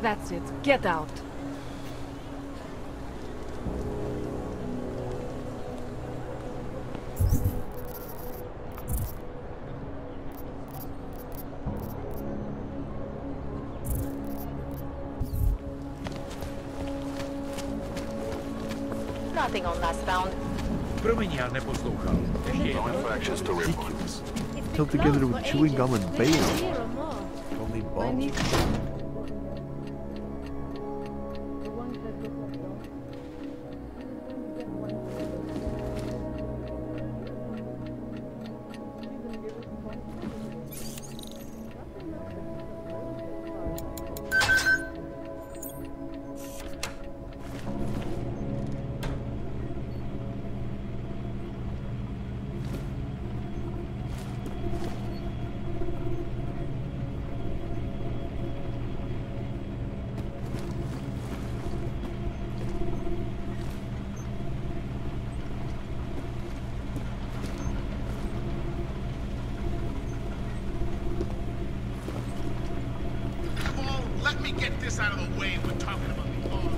That's it. Get out. Nothing on last round. Promiň, já neposlouchal. Ještě jednou. Held together with chewing gum and bale. Only bombs. Let me get this out of the way. We're talking about the law.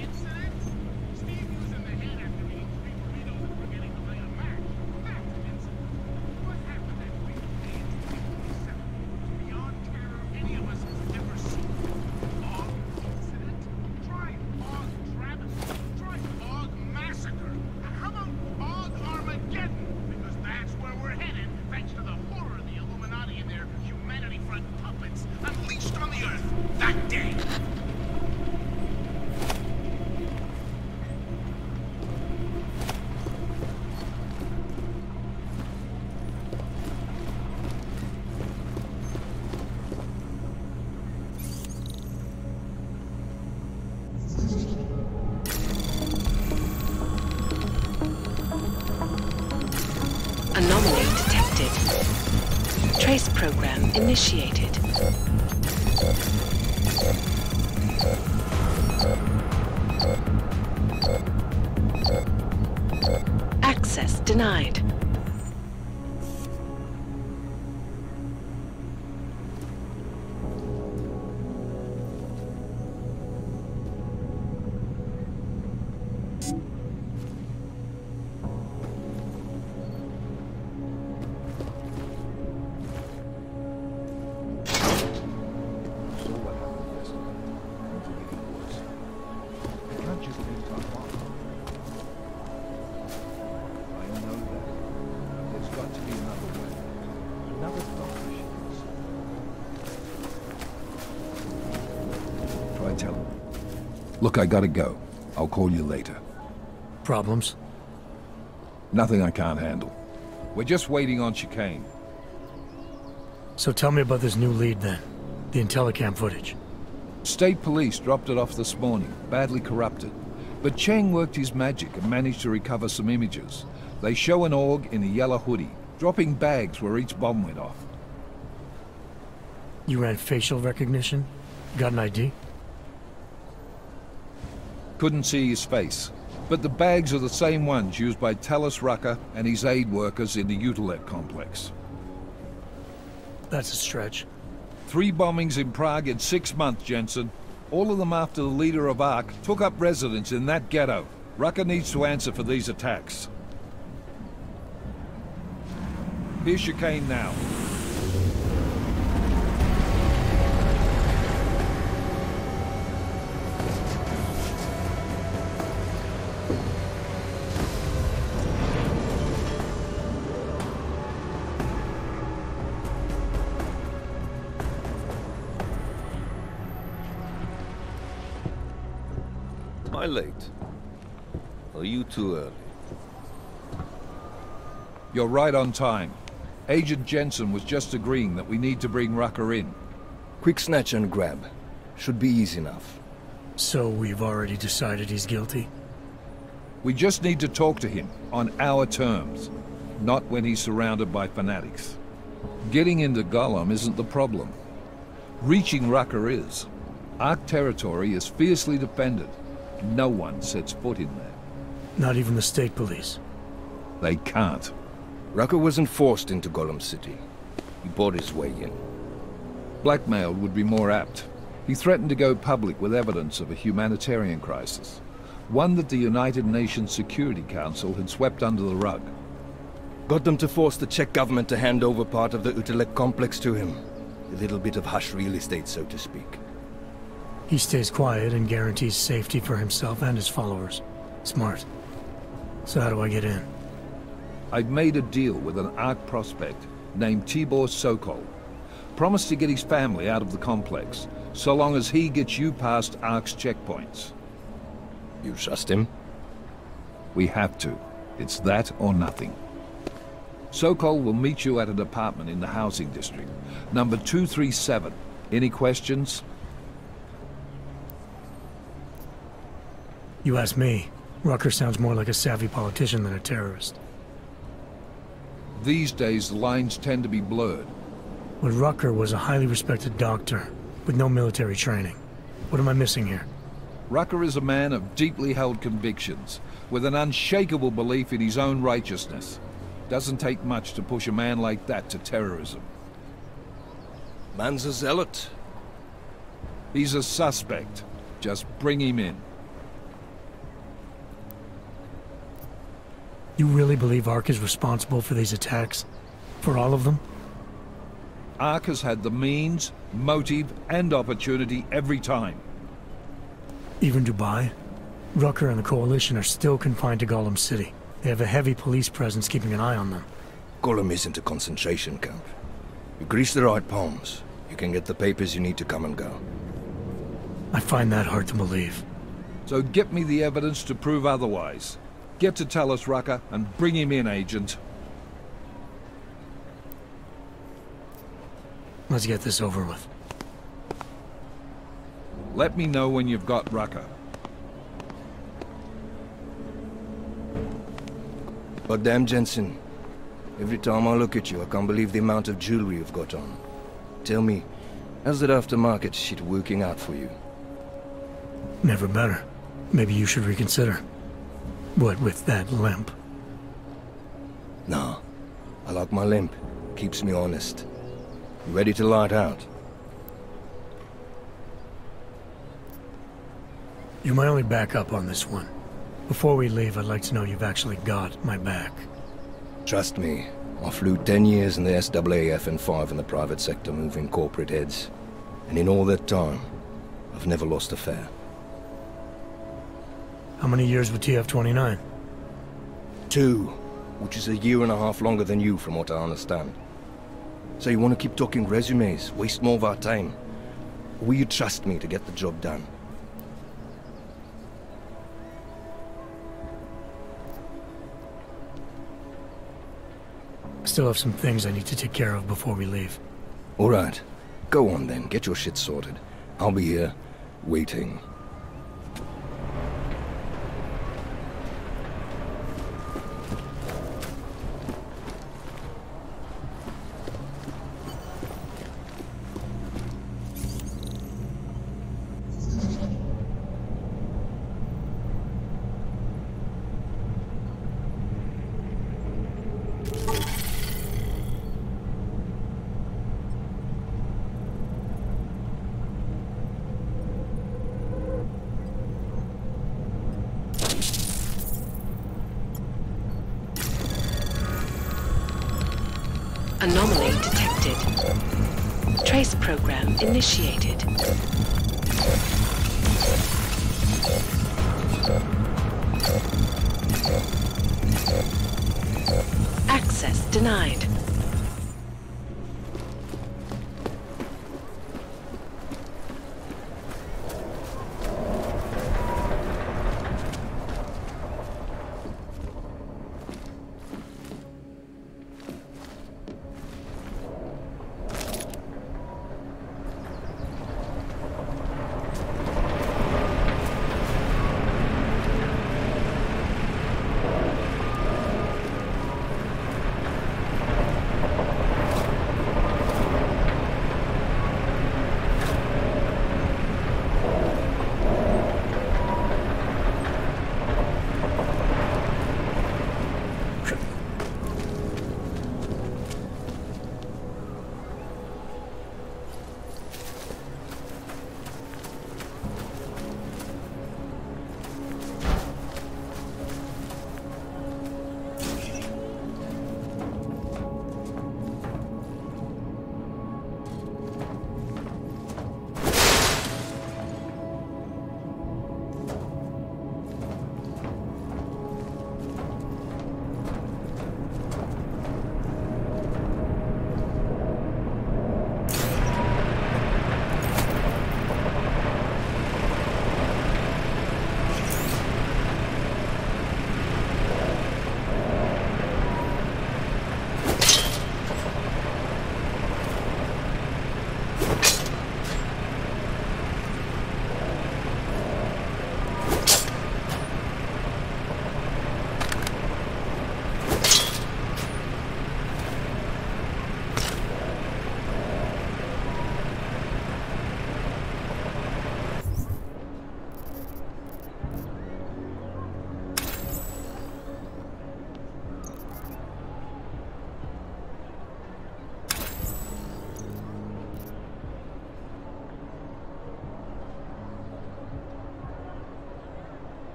Incident? Steve using the head after eating 3 burritos and forgetting to light a match. That's an incident. What happened that week? Beyond terror any of us has ever seen. Og incident? Try Og travesty. Try Og massacre. How about Og Armageddon? Because that's where we're headed, thanks to the horror of the Illuminati and their humanity front puppets unleashed on the Earth that day. Anomaly detected. Trace program initiated. Access denied. Tell him. Look, I gotta go. I'll call you later. Problems? Nothing I can't handle. We're just waiting on chicane. So tell me about this new lead then. The Intellicam footage. State police dropped it off this morning, badly corrupted. But Cheng worked his magic and managed to recover some images. They show an org in a yellow hoodie, dropping bags where each bomb went off. You ran facial recognition? Got an ID? Couldn't see his face, but the bags are the same ones used by Talos Rucker and his aid workers in the Utilet complex. That's a stretch. 3 bombings in Prague in 6 months, Jensen. All of them after the leader of ARC took up residence in that ghetto. Rucker needs to answer for these attacks. Here's chicane now. Am I late? Are you too early? You're right on time. Agent Jensen was just agreeing that we need to bring Rucker in. Quick snatch and grab. Should be easy enough. So we've already decided he's guilty? We just need to talk to him, on our terms. Not when he's surrounded by fanatics. Getting into Gollum isn't the problem. Reaching Rucker is. Ark territory is fiercely defended. No one sets foot in there. Not even the state police? They can't. Rucker wasn't forced into Gollum City. He bought his way in. Blackmail would be more apt. He threatened to go public with evidence of a humanitarian crisis, one that the United Nations Security Council had swept under the rug. Got them to force the Czech government to hand over part of the Utelek complex to him. A little bit of hush real estate, so to speak. He stays quiet and guarantees safety for himself and his followers. Smart. So how do I get in? I've made a deal with an ARC prospect named Tibor Sokol. Promised to get his family out of the complex, so long as he gets you past ARC's checkpoints. You trust him? We have to. It's that or nothing. Sokol will meet you at an apartment in the housing district, number 237. Any questions? You ask me. Rucker sounds more like a savvy politician than a terrorist. These days, the lines tend to be blurred. But Rucker was a highly respected doctor, with no military training. What am I missing here? Rucker is a man of deeply held convictions, with an unshakable belief in his own righteousness. Doesn't take much to push a man like that to terrorism. Man's a zealot. He's a suspect. Just bring him in. You really believe ARC is responsible for these attacks? For all of them? ARC has had the means, motive, and opportunity every time. Even Dubai? Rucker and the Coalition are still confined to Gollum City. They have a heavy police presence keeping an eye on them. Gollum isn't a concentration camp. You grease the right palms, you can get the papers you need to come and go. I find that hard to believe. So get me the evidence to prove otherwise. Get to tell us, Rucker, and bring him in, Agent. Let's get this over with. Let me know when you've got Rucker. Goddamn, Jensen. Every time I look at you, I can't believe the amount of jewelry you've got on. Tell me, how's that aftermarket shit working out for you? Never better. Maybe you should reconsider. What with that limp? Nah. I like my limp. Keeps me honest. You ready to light out? You're my only backup on this one. Before we leave, I'd like to know you've actually got my back. Trust me. I flew 10 years in the SAAF and 5 in the private sector moving corporate heads. And in all that time, I've never lost a fare. How many years with TF-29? 2, which is a year and a half longer than you from what I understand. So you want to keep talking resumes, waste more of our time? Or will you trust me to get the job done? I still have some things I need to take care of before we leave. All right. Go on then, get your shit sorted. I'll be here, waiting. Anomaly detected. Trace program initiated. Access denied.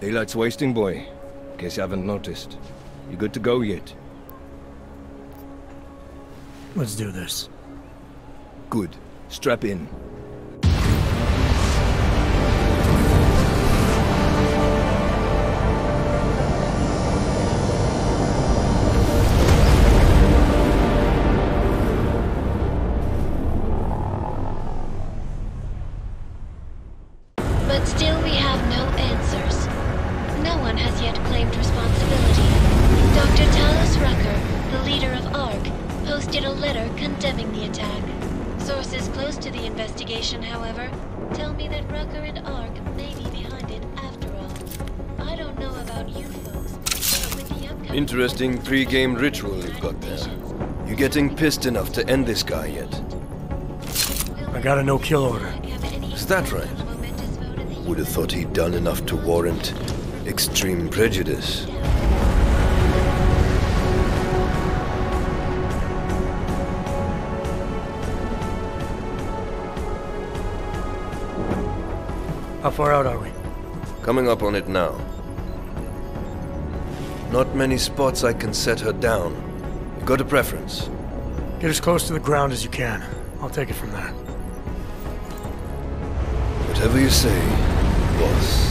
Daylight's wasting, boy. In case you haven't noticed. You good to go yet? Let's do this. Good. Strap in. But still we have no answers. No one has yet claimed responsibility. Dr. Talos Rucker, the leader of ARC, posted a letter condemning the attack. Sources close to the investigation, however, tell me that Rucker and ARC may be behind it after all. I don't know about you folks, but with the upcoming... Interesting pre-game ritual you've got there. You getting pissed enough to end this guy yet? I got a no-kill order. Is that right? Would have thought he'd done enough to warrant extreme prejudice. How far out are we? Coming up on it now. Not many spots I can set her down. You got a preference? Get as close to the ground as you can. I'll take it from there. Whatever you say, boss.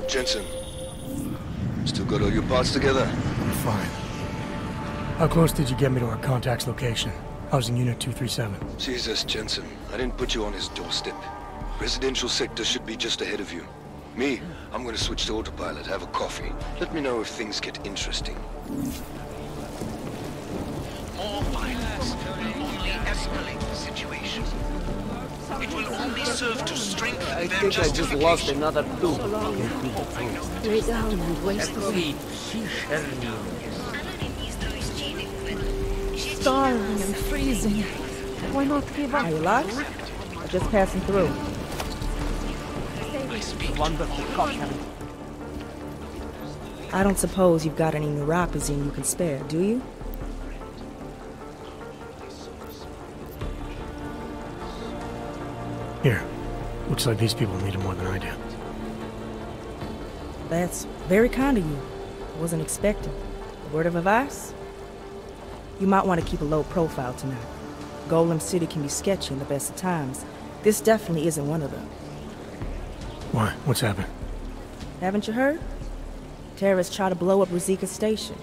Jensen, still got all your parts together? I'm fine. How close did you get me to our contact's location? Housing Unit 237. Jesus, Jensen, I didn't put you on his doorstep. Residential sector should be just ahead of you. Me, I'm gonna switch to autopilot, have a coffee. Let me know if things get interesting. More violence will only escalate the situation. It will only serve to strengthen I their think I just lost justification. another two. Lay down and waste away. Starving and freezing. Why not give up? Are you lost? Or just passing through? Wonderful cocktail. I don't suppose you've got any neuropazine you can spare, do you? Here. Looks like these people need it more than I do. That's very kind of you. I wasn't expecting. A word of advice? You might want to keep a low profile tonight. Golem City can be sketchy in the best of times. This definitely isn't one of them. Why? What's happened? Haven't you heard? Terrorists try to blow up Ruzika Station.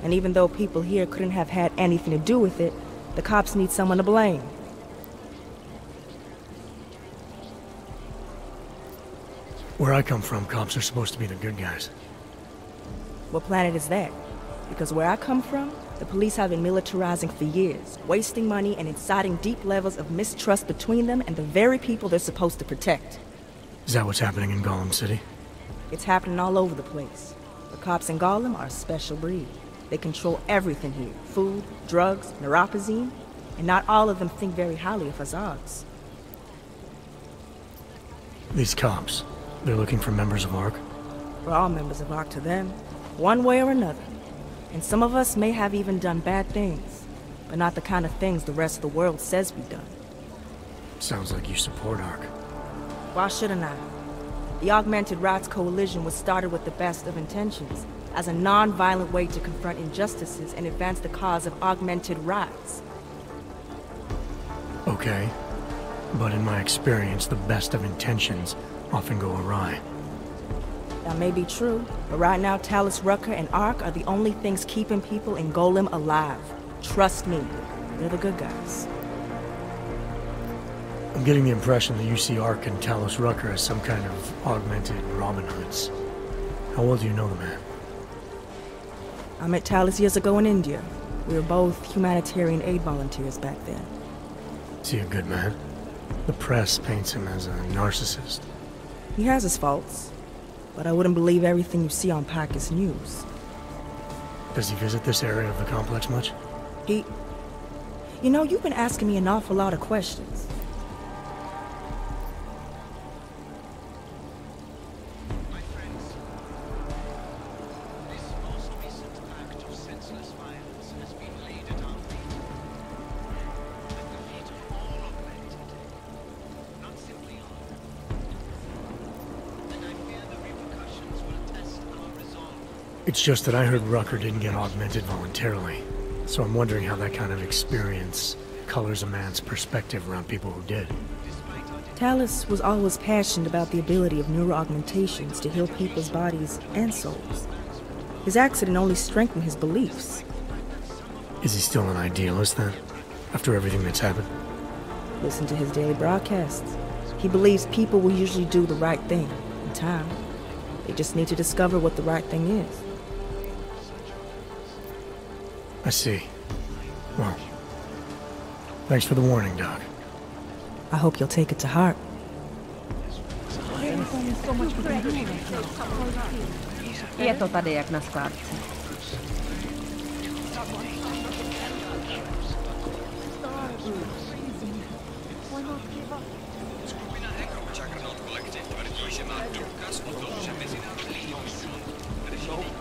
And even though people here couldn't have had anything to do with it, the cops need someone to blame. Where I come from, cops are supposed to be the good guys. What planet is that? Because where I come from, the police have been militarizing for years, wasting money and inciting deep levels of mistrust between them and the very people they're supposed to protect. Is that what's happening in Golem City? It's happening all over the place. The cops in Golem are a special breed. They control everything here. Food, drugs, neuropazine, and not all of them think very highly of Azags. These cops, they're looking for members of ARC? We're all members of ARC to them, one way or another. And some of us may have even done bad things, but not the kind of things the rest of the world says we've done. Sounds like you support ARC. Why shouldn't I? The Augmented Rights Coalition was started with the best of intentions, as a non-violent way to confront injustices and advance the cause of augmented rights. Okay. But in my experience, the best of intentions often go awry. That may be true, but right now Talos Rucker and ARC are the only things keeping people in Golem alive. Trust me, they're the good guys. I'm getting the impression that you see ARC and Talos Rucker as some kind of augmented Robin Hoods. How well do you know the man? I met Talos years ago in India. We were both humanitarian aid volunteers back then. Is he a good man? The press paints him as a narcissist. He has his faults, but I wouldn't believe everything you see on Pacus News. Does he visit this area of the complex much? You know, you've been asking me an awful lot of questions. My friends, this most recent act of senseless violence has been laid at our feet. At the feet of all augmented, not simply all. And I fear the repercussions will test our resolve. It's just that I heard Rucker didn't get augmented voluntarily. So I'm wondering how that kind of experience colors a man's perspective around people who did. Talus was always passionate about the ability of neuroaugmentations to heal people's bodies and souls. His accident only strengthened his beliefs. Is he still an idealist then? After everything that's happened? Listen to his daily broadcasts. He believes people will usually do the right thing in time. They just need to discover what the right thing is. I see. Well, thanks for the warning, Doc. I hope you'll take it to heart.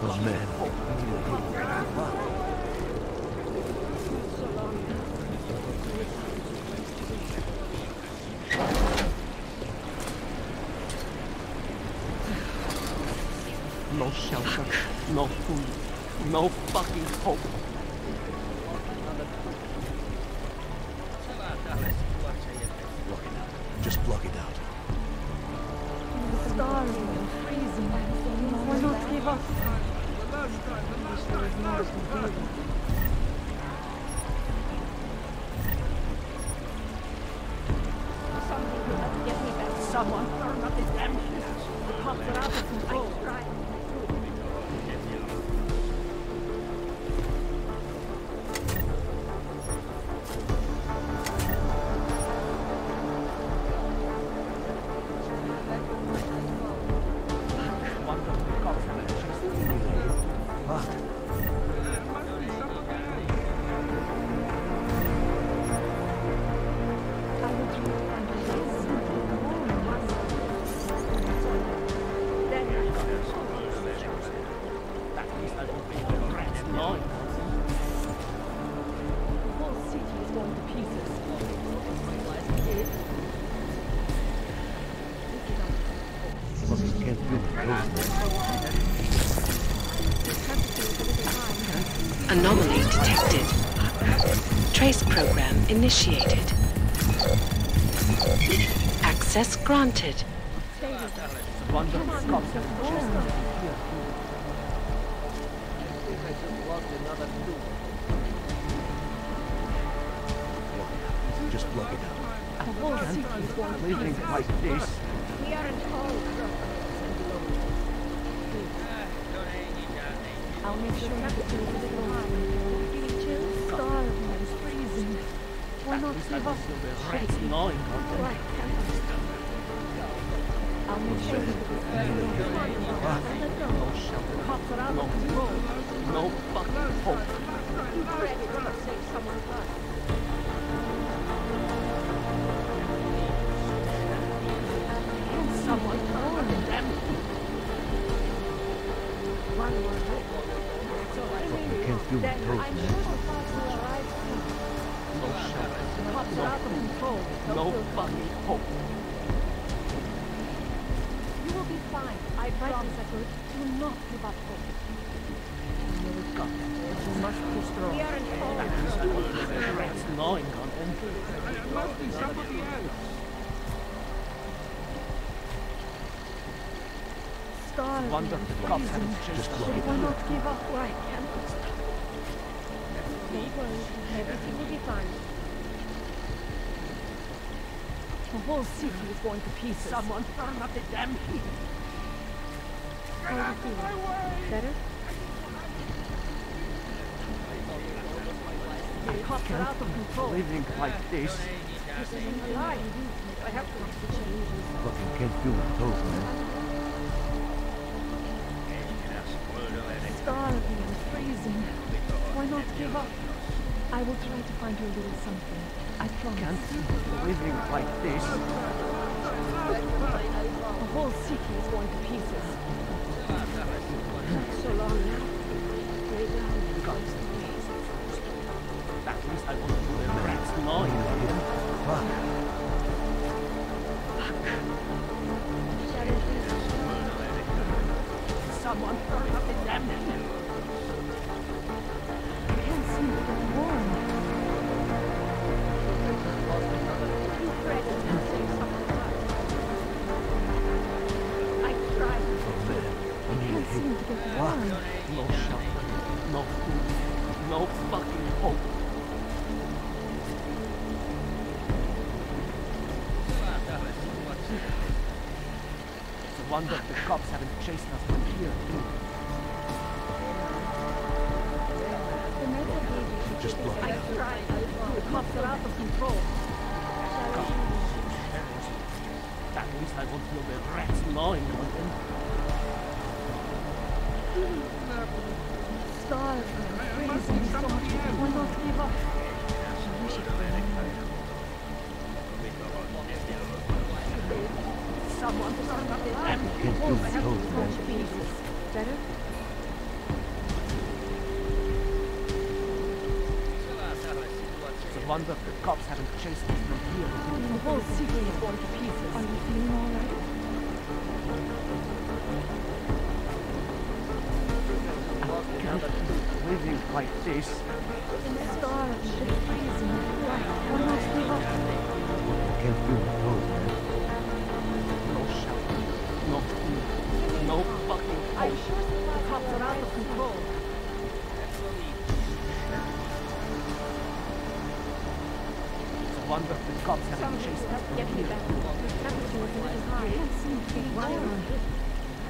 Oh man. No shelter, no food, no fucking hope. Just block it out. Starving and freezing. Why not give up? Something could have get me back. Someone turn up this damn shit. The cops are out of control. Anomaly detected. Trace program initiated. Access granted. Just block it out. Can't leaving like this. We aren't told. I'll make sure you get to the feeling chills, starving and freezing. Why not give up? It's gnawing on them. I'll make sure you get to the no shelter, cops are out of control. No fucking hope. You've already got to save someone's life. Someone turn them. One more hope. You can't feel my throat, I'm man. sure the cops will arrive soon. No shelter, Cops are out of control. no fucking hope. You will be fine. I promise. Do not give up hope. You must push through. We aren't told. It's gnawing on them. There must be somebody else. Starving Wonderful. and freezing. Just block it Why out. not give up where I can? Don't worry. Everything will be fine. The whole city is going to pieces. Someone turn up the damn heat. How are you feeling? Better? cops are out of control. Living like this. This isn't a lie. I have to change. Fucking can't feel my toes, man. Starving and freezing. Why not give up? I will try to find you a little something. I promise. Can't living like this. The whole city is going to pieces. Not so long now. Lay down and comes to peace. At least I want to do the rats gnawing on him. Fuck. Someone turn up the damn thing. I can't seem to get warm. I tried. I can't seem to get warm. No shelter, no food, no fucking hope. It's a wonder the cops haven't chased us from here, too. Just look. I tried. The cops are out of control. At least I won't feel the rats gnawing on them. Starving, freezing so much. Why not give up? I wish it were someone turn up the damn thing. I have to touch pieces. Better? It's a wonder the cops haven't chased us from here. The whole city is going to pieces. Are you feeling all right? I can't keep living like this. Starving and freezing. Why not give up? I can't feel my toes, man. No shelter, no food, no fucking I'm hope. sure the cops are out of control. It's a wonder the cops haven't chased us from Get me here. back. Your temperature was a little high. I can't seem to get warm.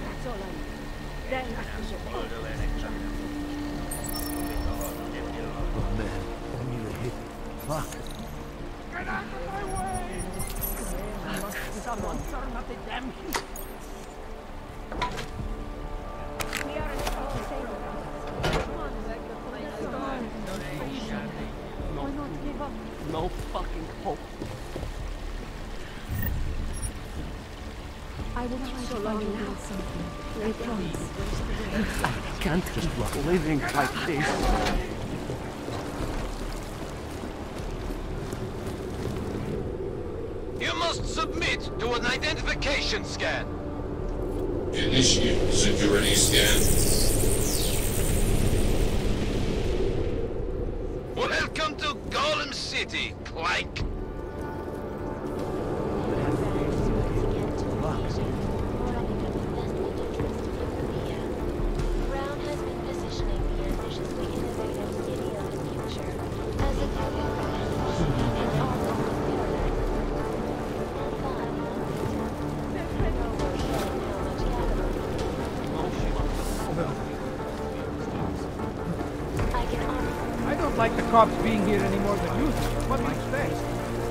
That's all I need. Then Oh man, I need a hit. Fuck. Get out of my way! someone turn up the damn heat. We are in trouble. Why not give up? No fucking hope. I will try to find you a little something. I promise. I can't keep living like this. You must submit to an identification scan. Initiate security scan. Welcome to Golem City, Clank. Brown has been positioning the ambitiously innovative city of the future as a global organization in our local paradise. I don't like the cops being here any more than usual. What do you expect?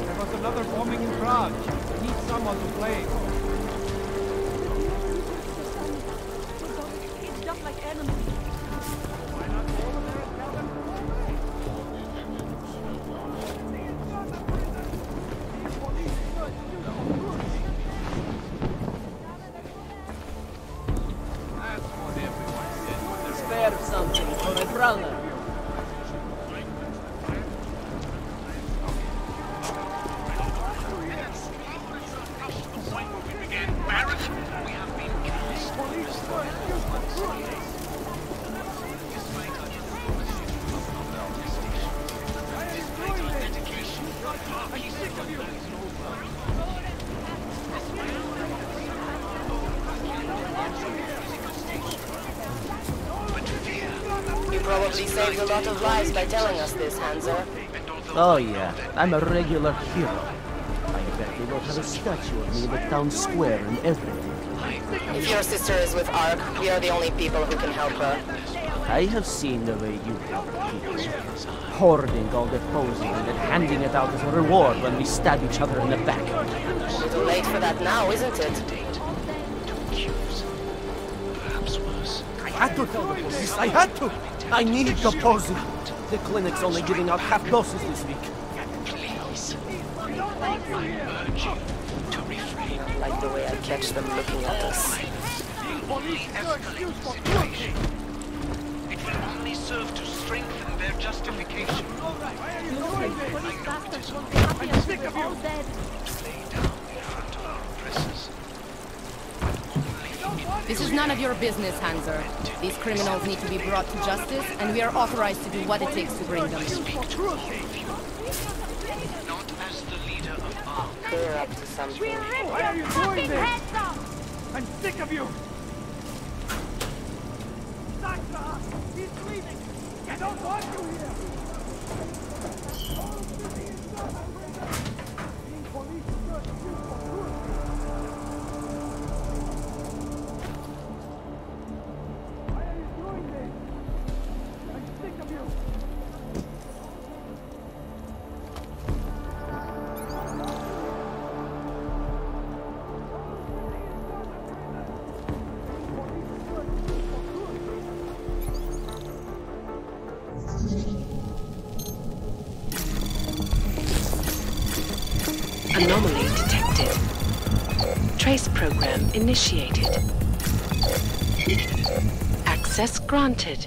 There was another bombing in Prague. We need someone to blame. It's just like enemies. Why not go over there and tell them? That's what everyone said when they're Spare something for my brother. You probably saved a lot of lives by telling us this, Hanser. Oh yeah, I'm a regular hero. I bet they will have a statue of me in the town square and everything. If your sister is with ARC, we are the only people who can help her. I have seen the way you help people. Hoarding all the posing and then handing it out as a reward when we stab each other in the back. Too late for that now, isn't it? I had to tell the police. I had to. I need the posing. The clinic's only giving out half doses this week. Please. I urge you to refrain. I like the way I catch them looking at us. Only escalate the situation. It will only serve to strengthen their justification. I'm sick of you. Lay down in front of our oppressors. This is none of your business, Hanser. These criminals need to be brought to justice, and we are authorized to do what it takes to bring them. Not as the leader of our... They're up to something. Why are you doing this? I'm sick of you! Doctor! He's bleeding! I don't want you here! Anomaly detected. Trace program initiated. Access granted.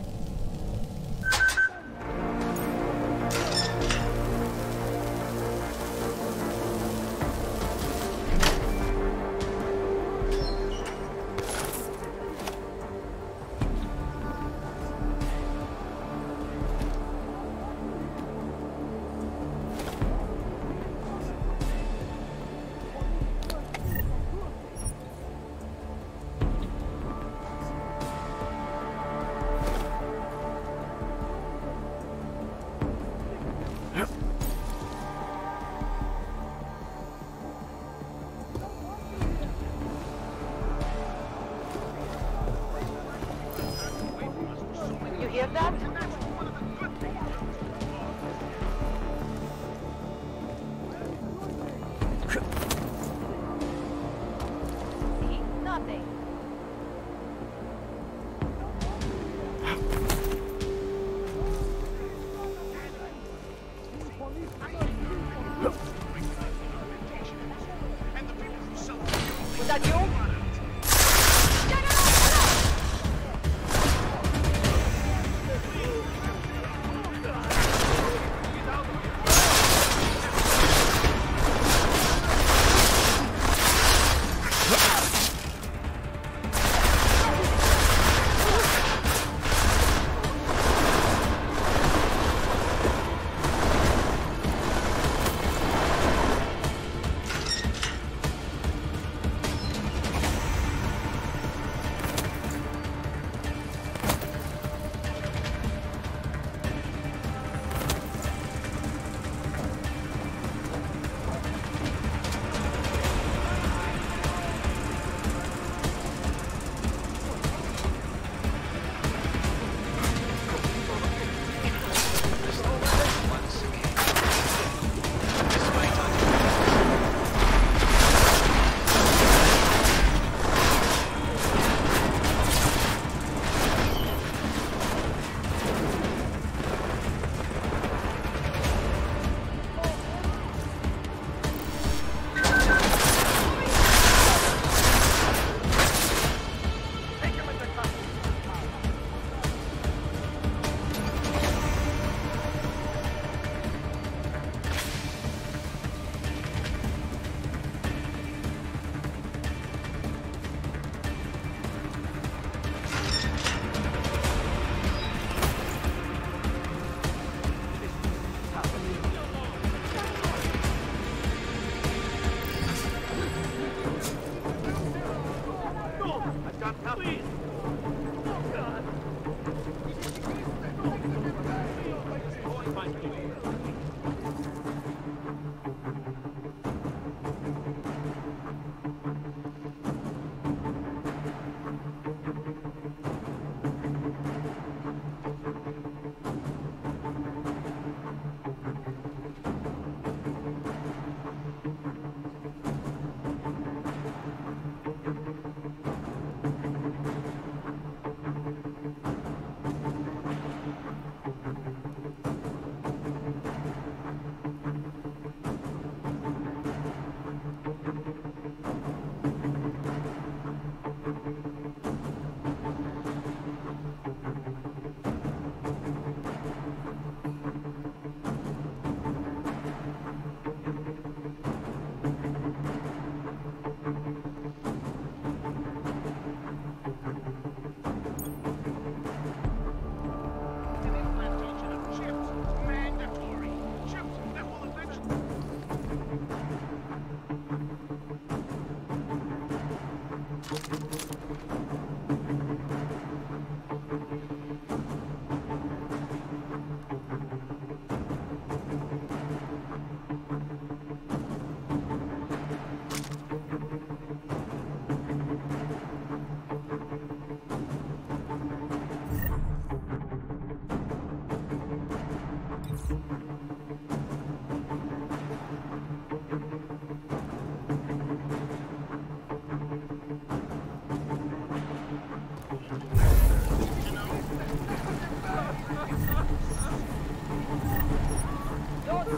You hear that? See? Nothing. Was that you?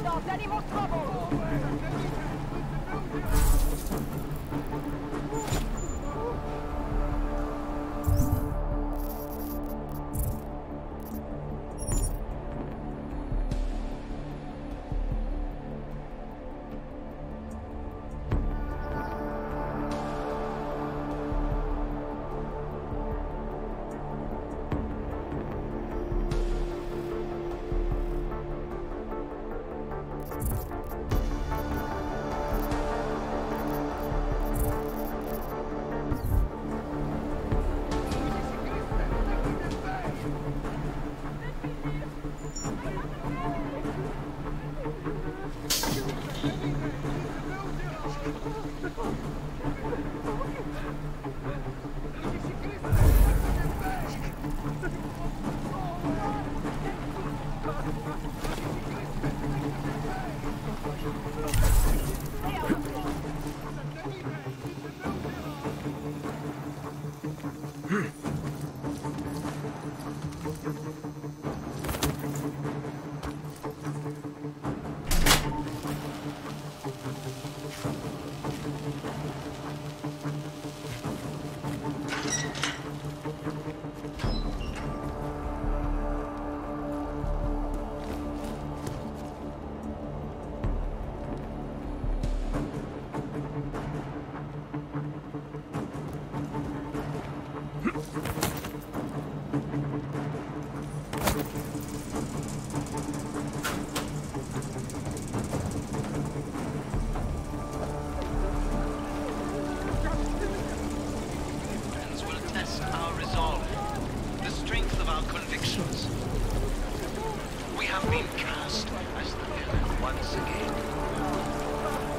start any more trouble!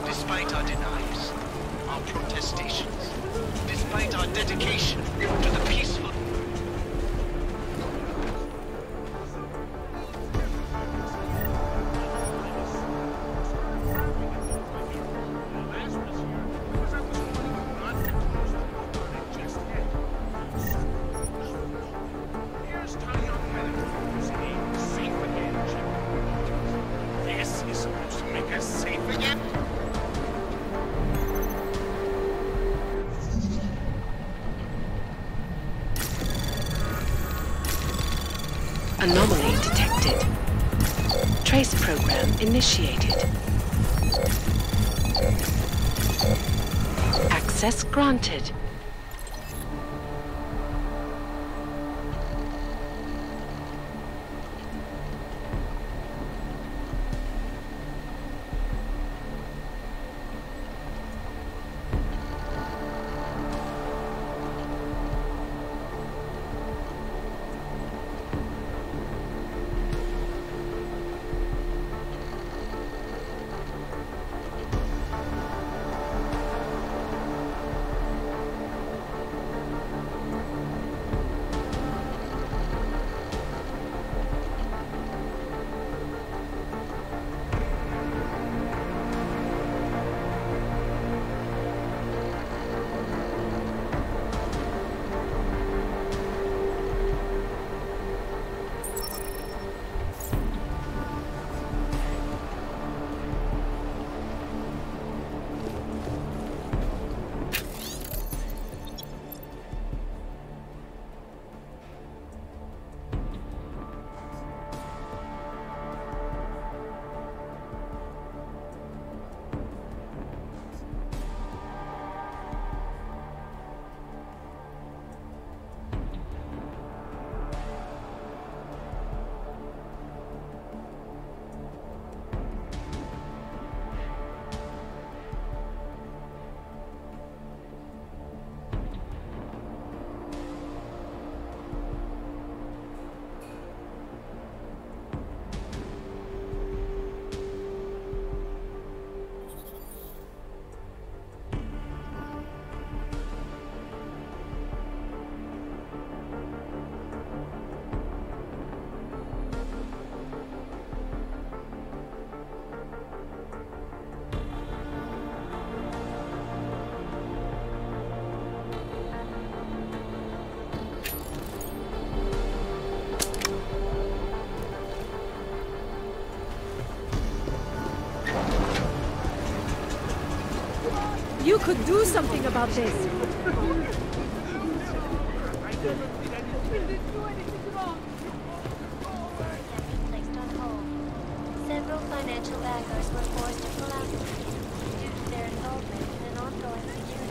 Despite our denials, our protestations, despite our dedication to the peaceful... This is supposed to make us safe again? Anomaly detected. Trace program initiated. Access granted. You could do something about this. Several financial backers were forced to pull out due to their involvement in an ongoing security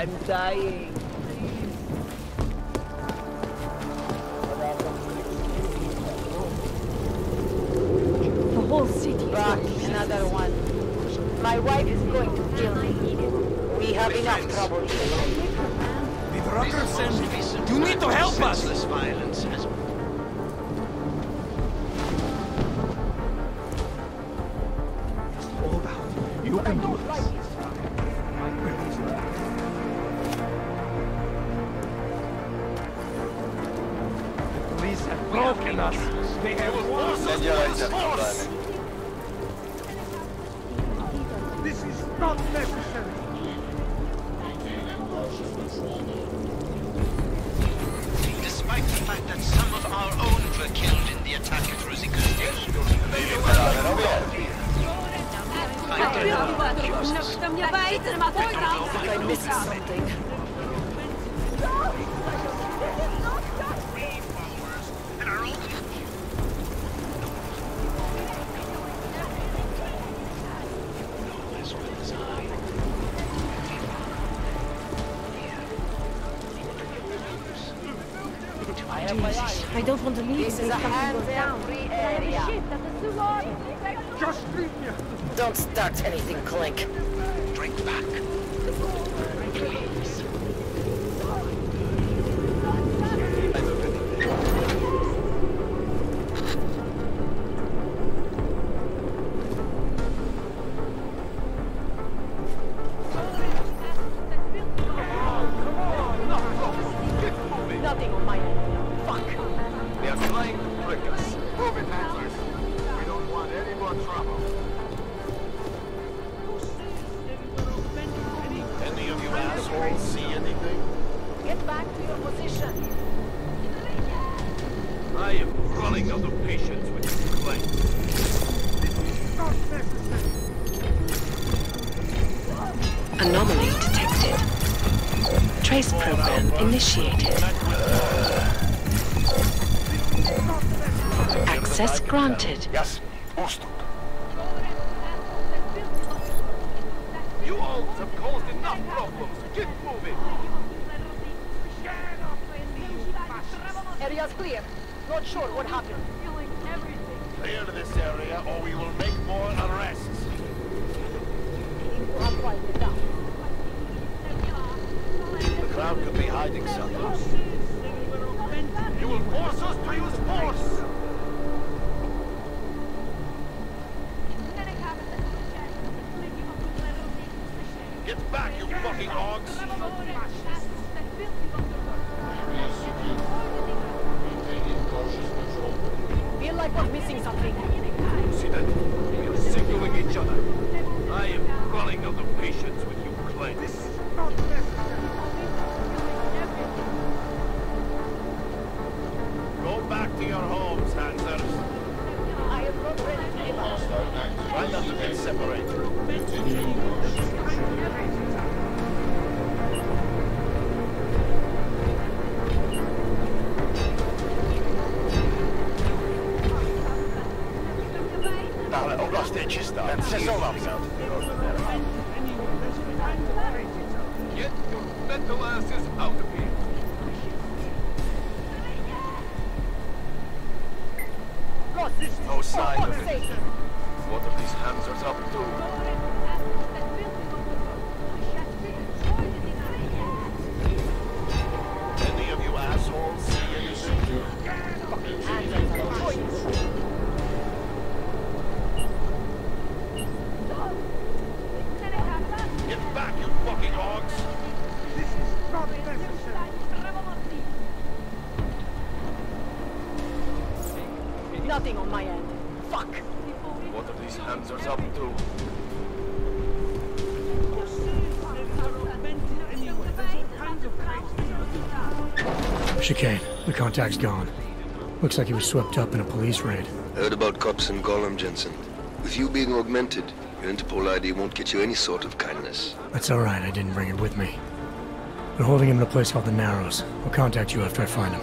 I'm dying. The whole city. Rock, another one. My wife is going to kill me. We have enough trouble here. Did Rucker send me? You need to help us! Senseless violence has Hold out. You can do this. The police have broken us. They have forced us to force. This is not necessary. Despite the fact that some of our own were killed in the attack at Rosica Station. I missed something. Jesus, I don't want to leave This in is case a something goes down. hands-free area. Just leave me alone. Don't start anything, Clink. Drink back. Please. Nothing on my end. Fuck. They are trying to trick us. Move it, Hansers. We don't want any more trouble. Any of you assholes see anything? Get back to your position. I am running out of patience with this claim. Anomaly detected. Trace program initiated. Access granted. Yes, Ustuk. You all have caused enough problems. Get moving. Area's clear. Not sure what happened. Clear this area or we will make more arrests. The crowd could be hiding somewhere. You will force us to use force! Get back, you fucking hogs! Feel like we're missing something. See that? We are signaling each other. I am running out of patience with you, Clay. Go back to your homes, Hansers. I am not ready to give up. Try not to get separated. Dale, oblast czysta. Przesuwam się. Get your mental asses out of here. No sign of it. What are these Hansers up to? Any of you assholes see anything? Fucking Hansers are choice. Get back, you fucking hogs! This is not necessary. Nothing on my end. Fuck. What are these Hansers up to? Chicane, the contact's gone. Looks like he was swept up in a police raid. Heard about cops in Gollum, Jensen. With you being augmented, your Interpol ID won't get you any sort of kindness. That's alright, I didn't bring it with me. They're holding him in a place called the Narrows. I'll contact you after I find him.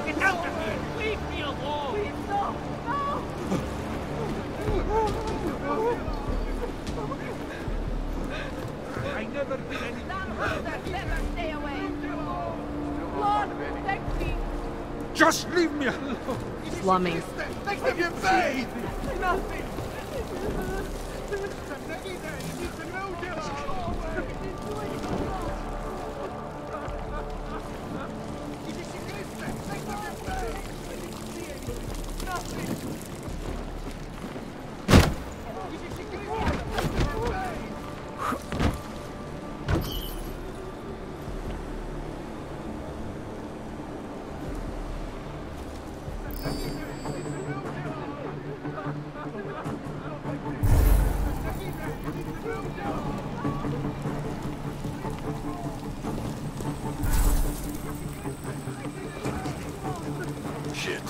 Get out of here! Leave me alone! Please, no! I never did anything. Never stay away. Lord, protect me. Just leave me alone! Slumming. Next time you pay! Nothing! Shit.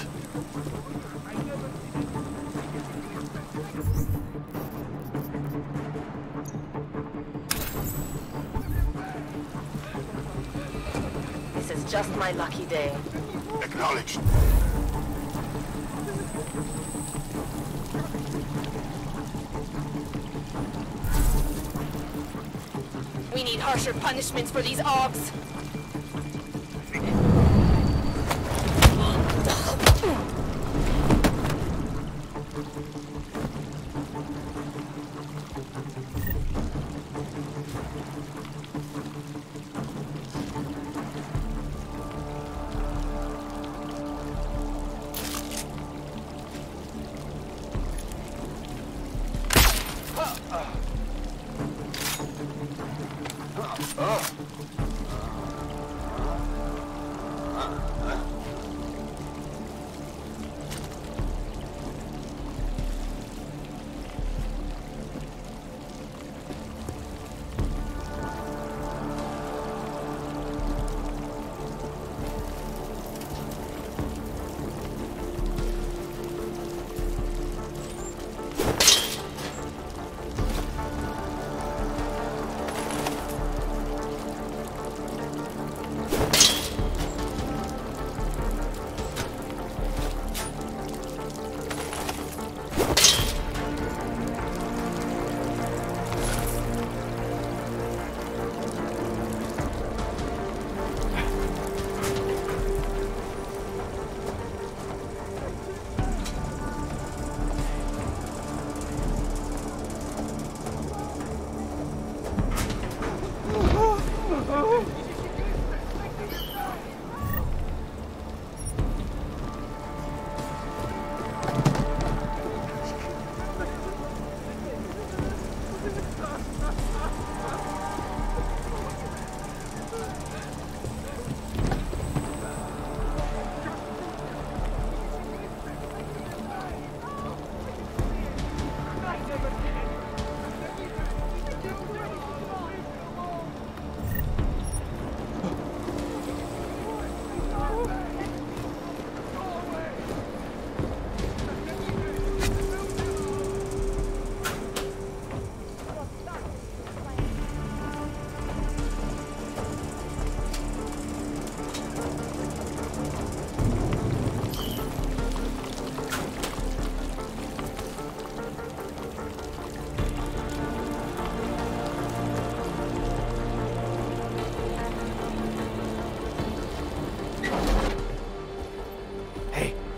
This is just my lucky day. We need harsher punishments for these Augs.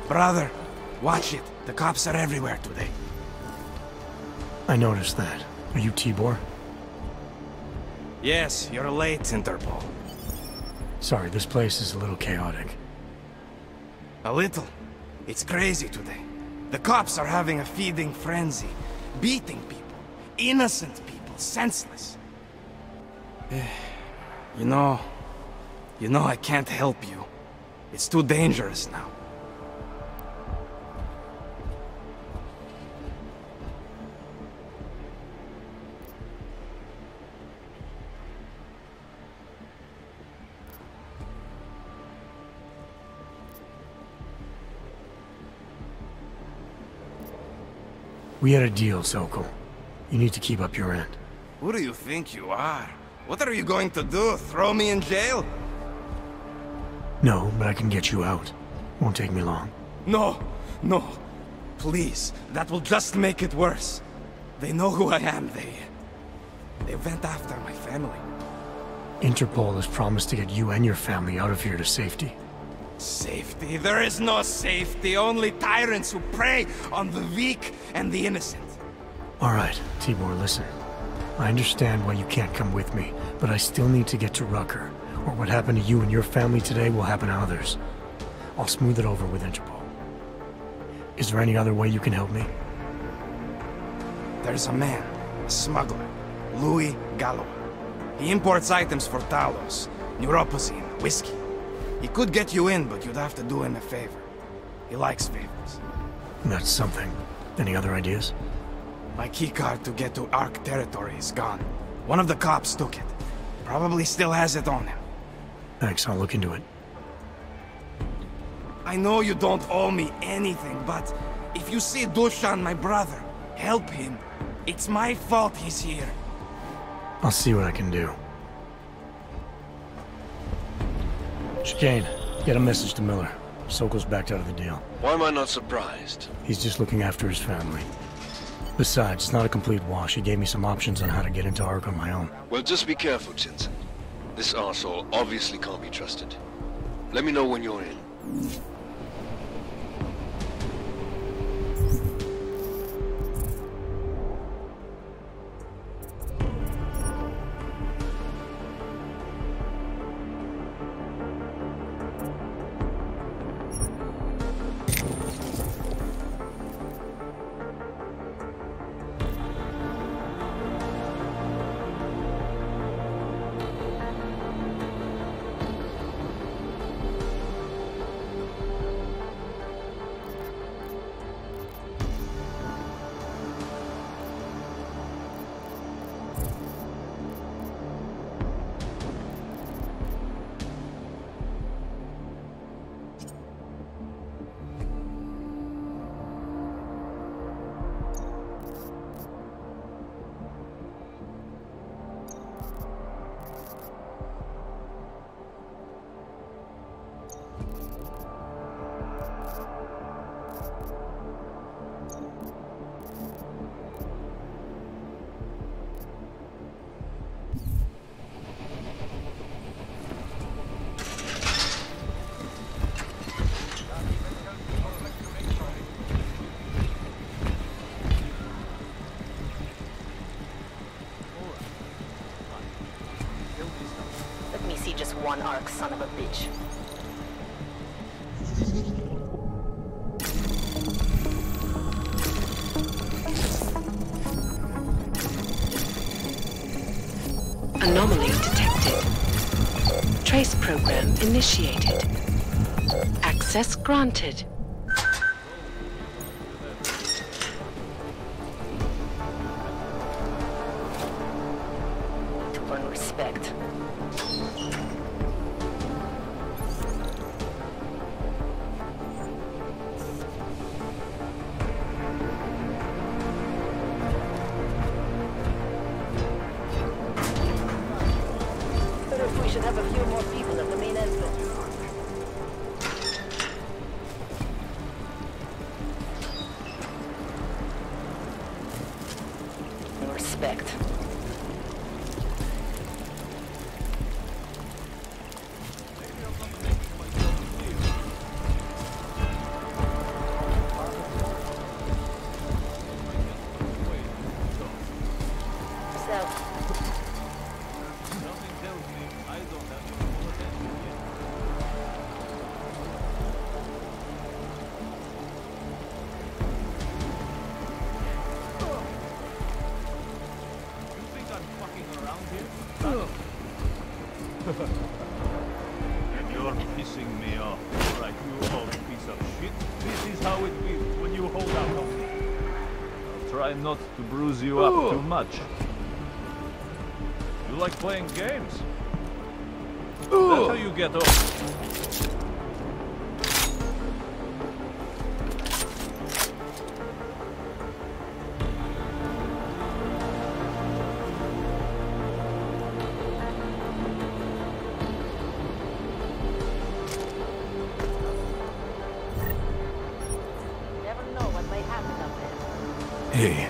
Brother, watch it. The cops are everywhere today. I noticed that. Are you Tibor? Yes, you're late, Interpol. Sorry, this place is a little chaotic. A little? It's crazy today. The cops are having a feeding frenzy. Beating people. Innocent people. Senseless. You know, I can't help you. It's too dangerous now. We had a deal, Sokol. You need to keep up your end. Who do you think you are? What are you going to do? Throw me in jail? No, but I can get you out. Won't take me long. No, no. Please, that will just make it worse. They know who I am. They went after my family. Interpol has promised to get you and your family out of here to safety. Safety? There is no safety. Only tyrants who prey on the weak and the innocent. Alright, Tibor, listen. I understand why you can't come with me, but I still need to get to Rucker, or what happened to you and your family today will happen to others. I'll smooth it over with Interpol. Is there any other way you can help me? There's a man, a smuggler, Louis Gallo. He imports items for Talos, neuropozyne, whiskey. He could get you in, but you'd have to do him a favor. He likes favors. That's something. Any other ideas? My keycard to get to Ark territory is gone. One of the cops took it. Probably still has it on him. Thanks, I'll look into it. I know you don't owe me anything, but if you see Dushan, my brother, help him. It's my fault he's here. I'll see what I can do. Chicane, get a message to Miller. Sokol's backed out of the deal. Why am I not surprised? He's just looking after his family. Besides, it's not a complete wash. He gave me some options on how to get into Ark on my own. Well, just be careful, Jensen. This arsehole obviously can't be trusted. Let me know when you're in. Just one Ark, son of a bitch. Anomaly detected. Trace program initiated. Access granted. To earn respect. We should have a few more people at the main entrance. Respect. You're pissing me off. Right, you old piece of shit. This is how it feels when you hold out on me. I'll try not to bruise you up too much. You like playing games? That's how you get off. Hey,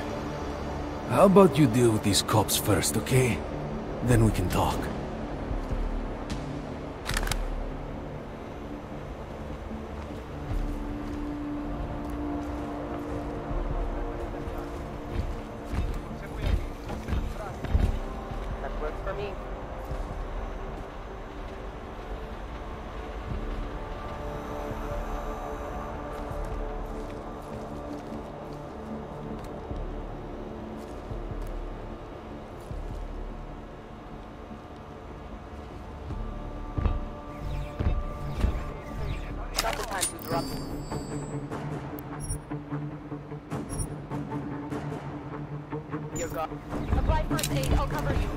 how about you deal with these cops first, okay? Then we can talk. That works for me. Not the time to drop. You're gone. Apply first aid, I'll cover you.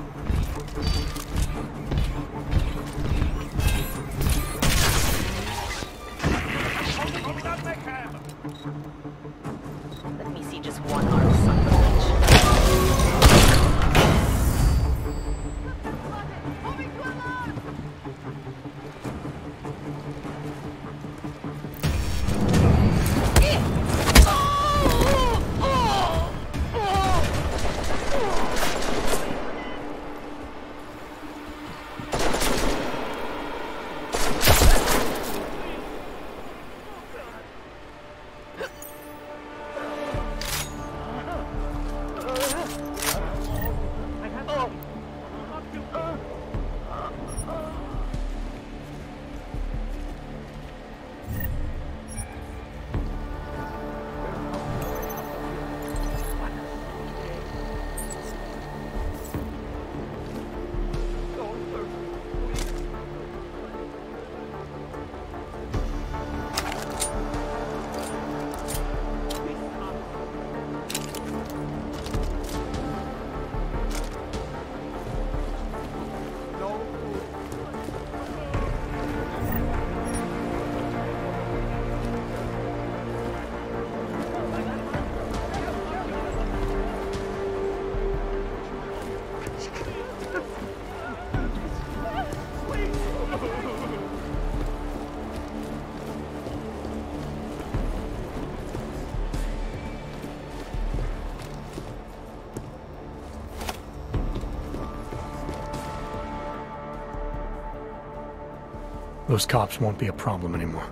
Those cops won't be a problem anymore.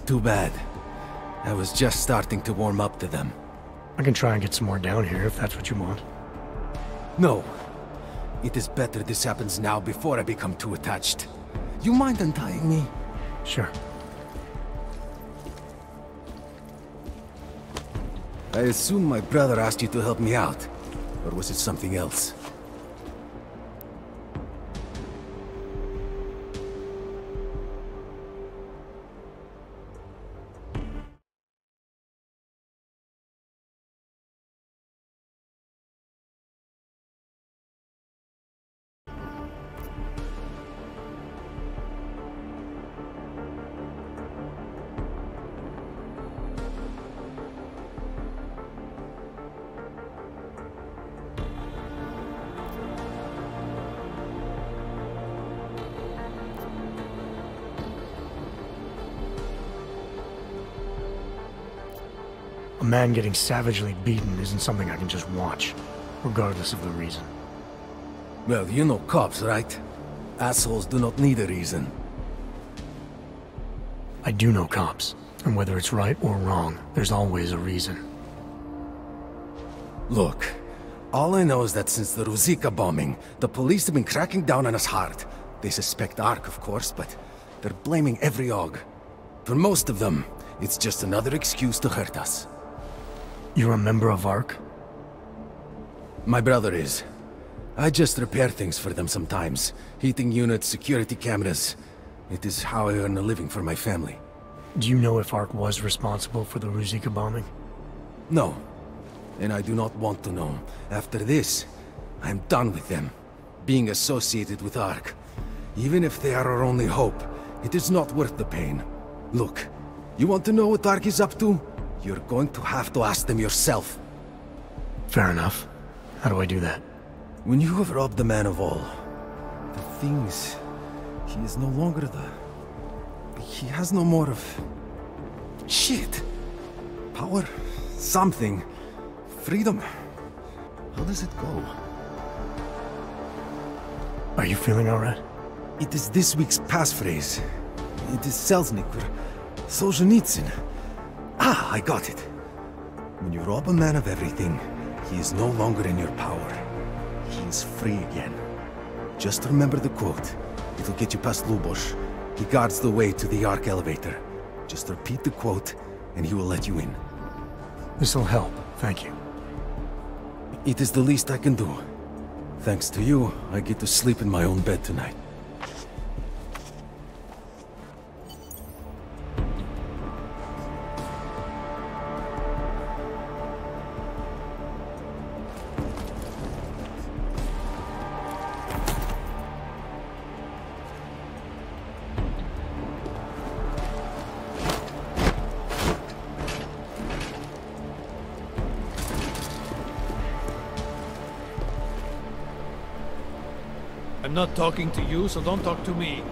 Too bad. I was just starting to warm up to them. I can try and get some more down here if that's what you want. No. It is better this happens now before I become too attached. You mind untying me? Sure. I assume my brother asked you to help me out. Or was it something else? A man getting savagely beaten isn't something I can just watch, regardless of the reason. Well, you know cops, right? Assholes do not need a reason. I do know cops, and whether it's right or wrong, there's always a reason. Look, all I know is that since the Ruzicka bombing, the police have been cracking down on us hard. They suspect Ark, of course, but they're blaming every AUG. For most of them, it's just another excuse to hurt us. You're a member of ARK? My brother is. I just repair things for them sometimes. Heating units, security cameras. It is how I earn a living for my family. Do you know if ARK was responsible for the Ruzicka bombing? No. And I do not want to know. After this, I am done with them. Being associated with ARK. Even if they are our only hope, it is not worth the pain. Look, you want to know what ARK is up to? You're going to have to ask them yourself. Fair enough. How do I do that? When you have robbed the man of all, the things... He is no longer the... He has no more of... Shit! Power? Something. Freedom. How does it go? Are you feeling alright? It is this week's passphrase. It is Selznick or Solzhenitsyn. Ah, I got it. When you rob a man of everything, he is no longer in your power. He is free again. Just remember the quote. It'll get you past Lubosh. He guards the way to the ARK elevator. Just repeat the quote, and he will let you in. This'll help, thank you. It is the least I can do. Thanks to you, I get to sleep in my own bed tonight. I'm not talking to you, so don't talk to me.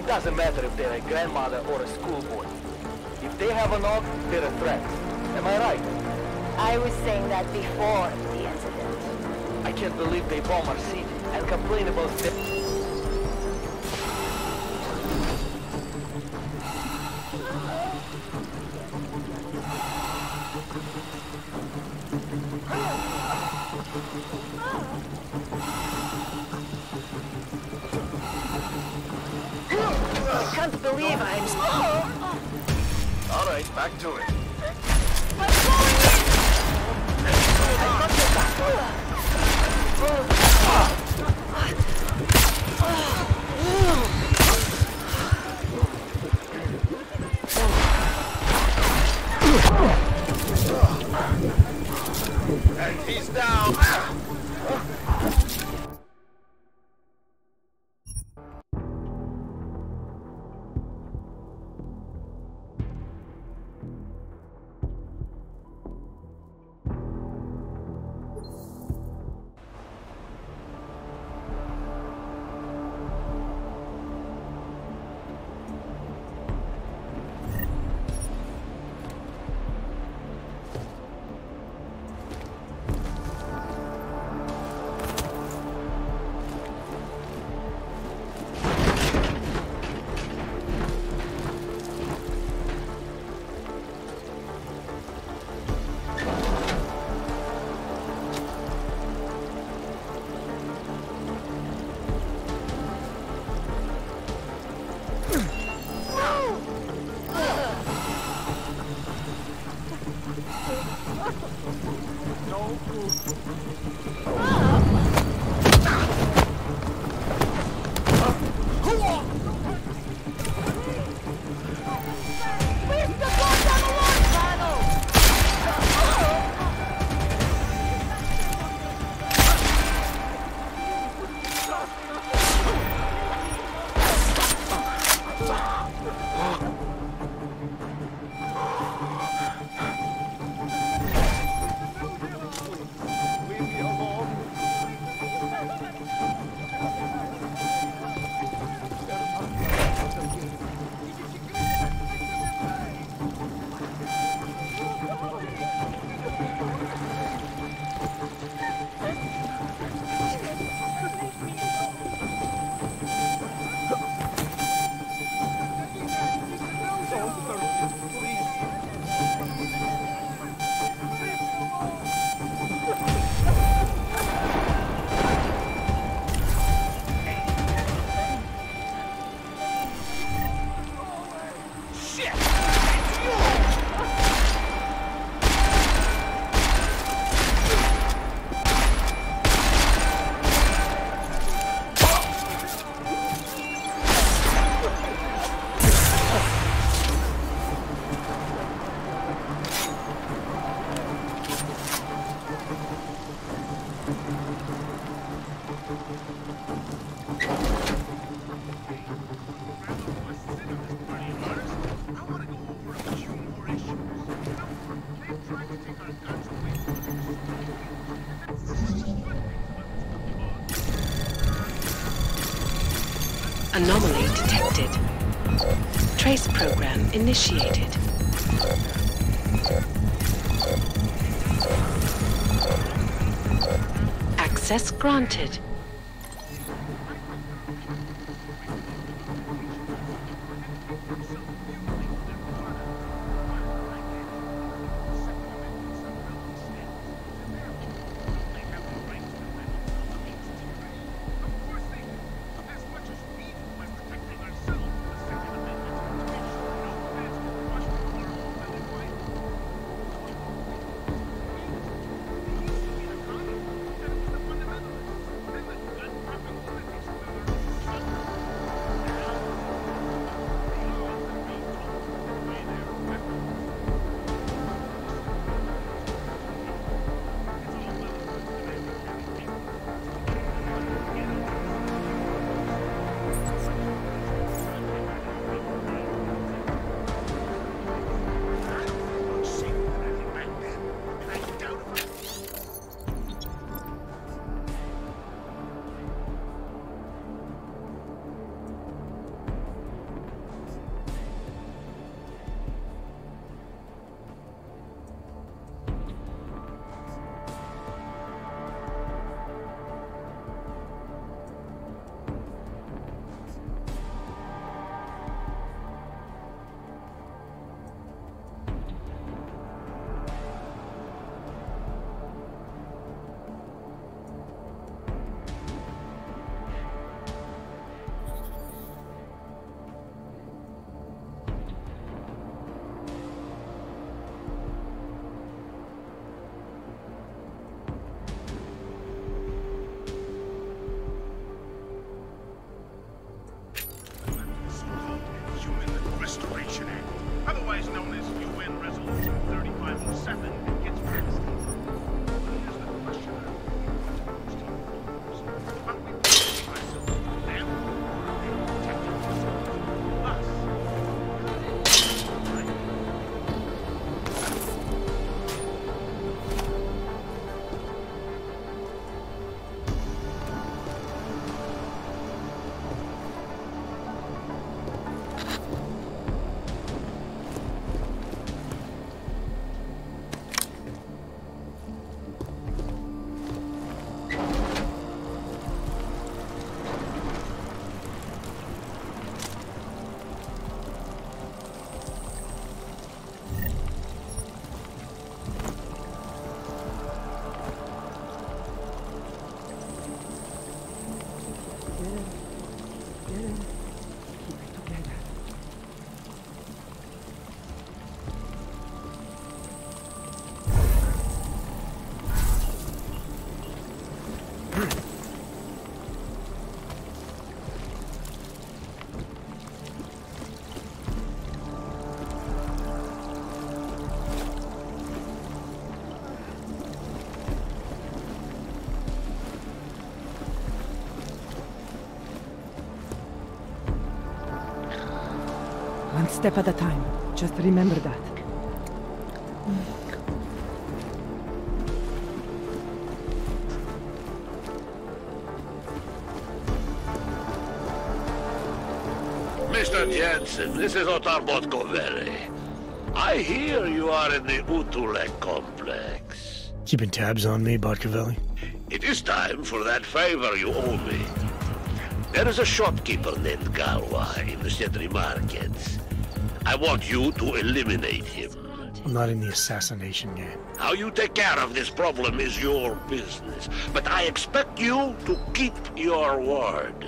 Doesn't matter if they're a grandmother or a schoolboy. If they have a knock, they're a threat. Am I right? I was saying that before the incident. I can't believe they bomb our city and complain about them. I can't believe I'm... All right, back to it. And he's down. Anomaly detected. Trace program initiated. Access granted. One step at a time. Just remember that. Mr. Jensen, this is Otar Botkoveri. I hear you are in the Utulek complex. Keeping tabs on me, Botkovelli? It is time for that favor you owe me. There is a shopkeeper named Galwa in the Cedri markets. I want you to eliminate him. I'm not in the assassination game. How you take care of this problem is your business, but I expect you to keep your word.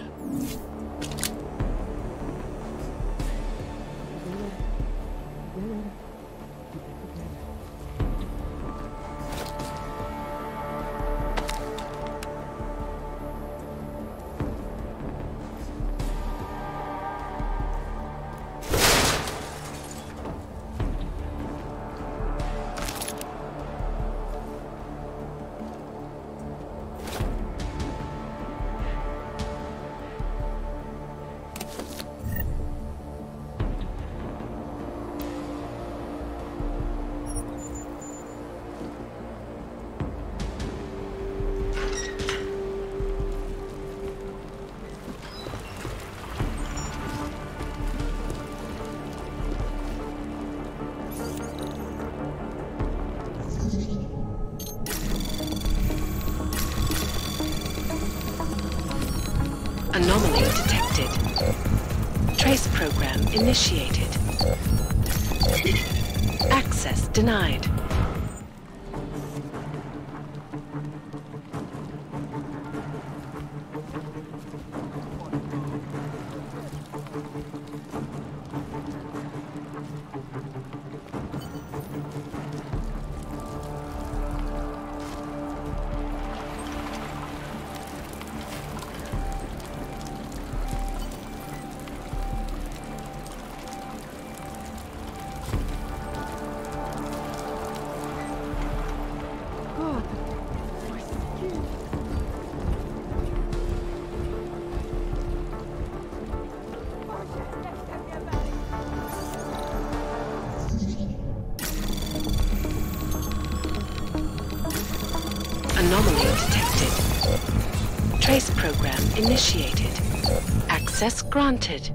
Anomaly detected. Trace program initiated. Access denied. Anomaly detected. Trace program initiated. Access granted.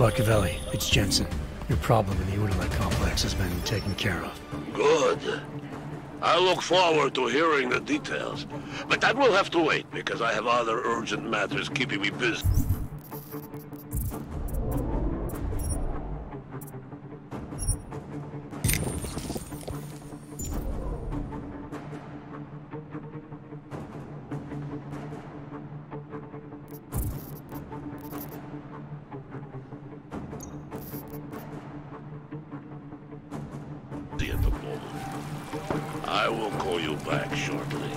Botkovelli, it's Jensen. Your problem in the Udalek complex. complex has been taken care of. Good. I look forward to hearing the details. But that will have to wait, because I have other urgent matters keeping me busy. At the moment. I will call you back shortly.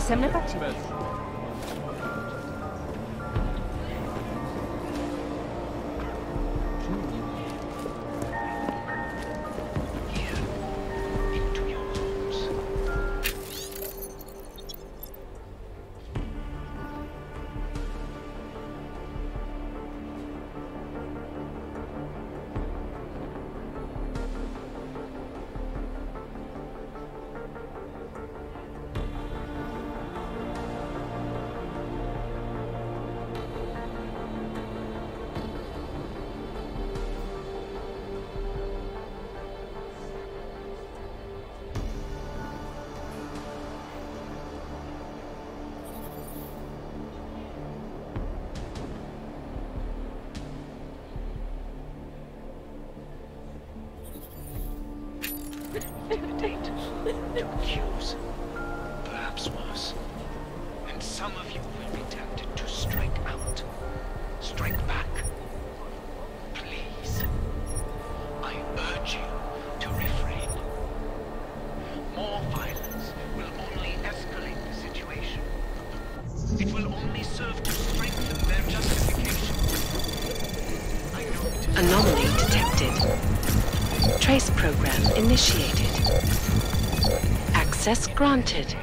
sem nepatří. Intimidate, to accuse, perhaps worse. And some of you will be tempted to strike out, strike back. Please, I urge you to refrain. More violence will only escalate the situation. It will only serve to strengthen their justification. I know it is. Anomaly detected. Trace program initiated. Access granted.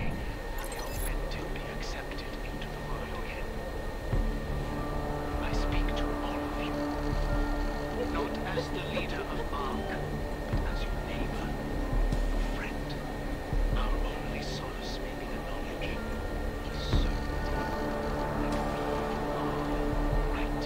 I speak to all of you, not as the leader of ARC, but as your neighbor, friend. Our only solace may be the knowledge, the certainty that we are right.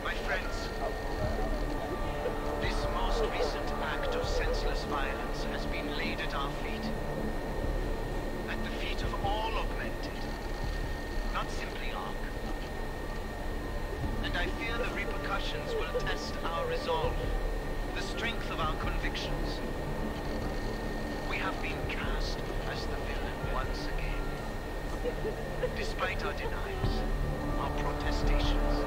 My friends, this most recent act of senseless violence has been laid at our feet. At the feet of all augmented, not simply ARC. And I fear the repercussions will test our resolve, the strength of our convictions. We have been cast as the villain once again. Despite our denials, our protestations,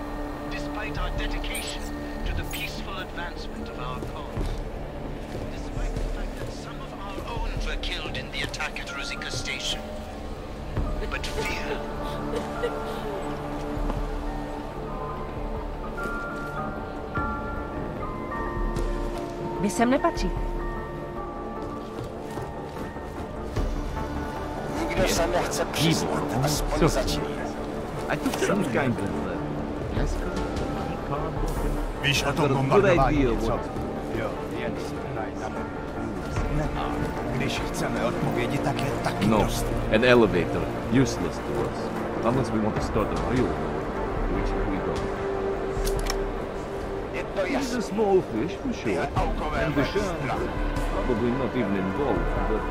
despite our dedication to the peaceful advancement of our cause, despite the fact that some of our own were killed in the attack at Rosika Station. But fear... Vy sem nepatříte. Nikde Keyboard, I took some kind of Wiesz o I've to got a good bombardowaniu, idea co? what... Gdyż chcemy odpowiedzi takie No, proste. an elevator. Useless to us. Unless we want to start a real war, which we don't. He's a small fish, for sure. And the shark, probably not even involved, but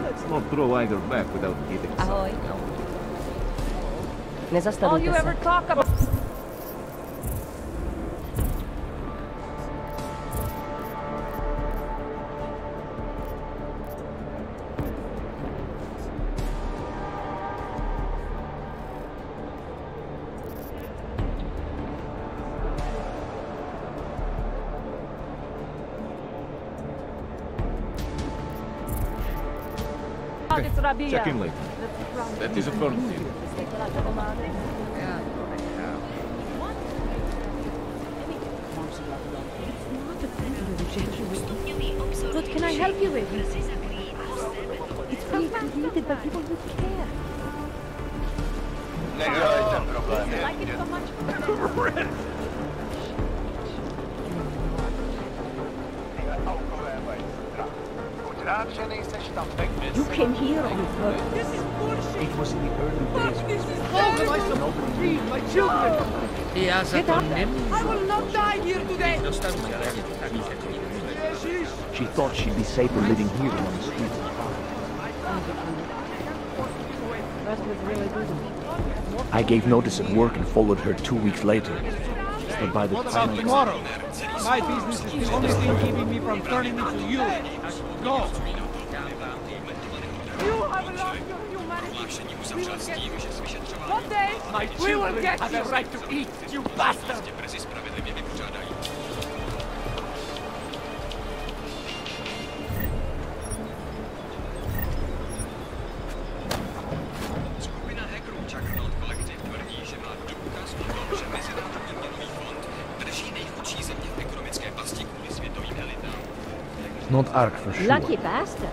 let's not throw either back without getting Ahoy. All you ever talk about... Check in later. That is affirmative. What can I help you with? It's free created by people who care. I like it so much. You came here on purpose. This is bullshit. It was in the early days. How am I supposed to feed my children? Get up. I will not die here today. She thought she'd be safer living here than on the street. That was really good. I gave notice at work and followed her 2 weeks later. But by the time I... Tomorrow. My business is the only thing keeping me from turning into you. Go. You have lost your humanity. We will get you. One day, we will get you. Have a right to eat, you bastard. Not Ark for sure. Lucky bastard.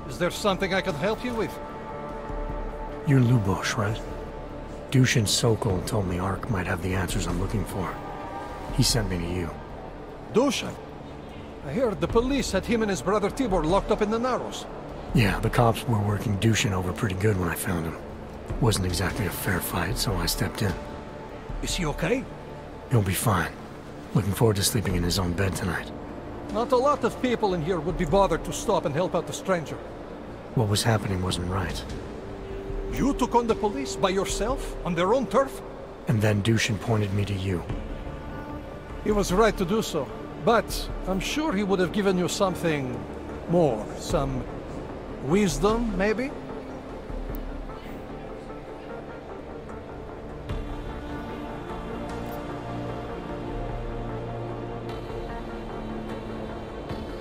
Is there something I can help you with? You're Lubosh, right? Dushin Sokol told me Ark might have the answers I'm looking for. He sent me to you. Dushin? I heard the police had him and his brother Tibor locked up in the Narrows. Yeah, the cops were working Dushin over pretty good when I found him. Wasn't exactly a fair fight, so I stepped in. Is he okay? He'll be fine. Looking forward to sleeping in his own bed tonight. Not a lot of people in here would be bothered to stop and help out the stranger. What was happening wasn't right. You took on the police by yourself, on their own turf? And then Dushin pointed me to you. He was right to do so, but I'm sure he would have given you something more. Some wisdom, maybe?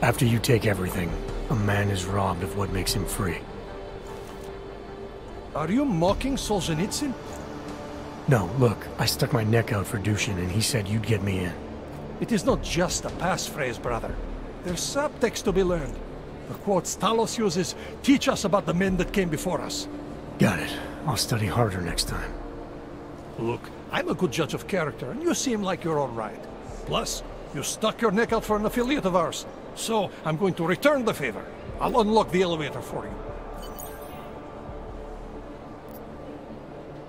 After you take everything, a man is robbed of what makes him free. Are you mocking Solzhenitsyn? No, look, I stuck my neck out for Dushin and he said you'd get me in. It is not just a passphrase, brother. There's subtext to be learned. The quotes Talos uses teach us about the men that came before us. Got it. I'll study harder next time. Look, I'm a good judge of character, and you seem like you're all right. Plus, you stuck your neck out for an affiliate of ours. So, I'm going to return the favor. I'll unlock the elevator for you.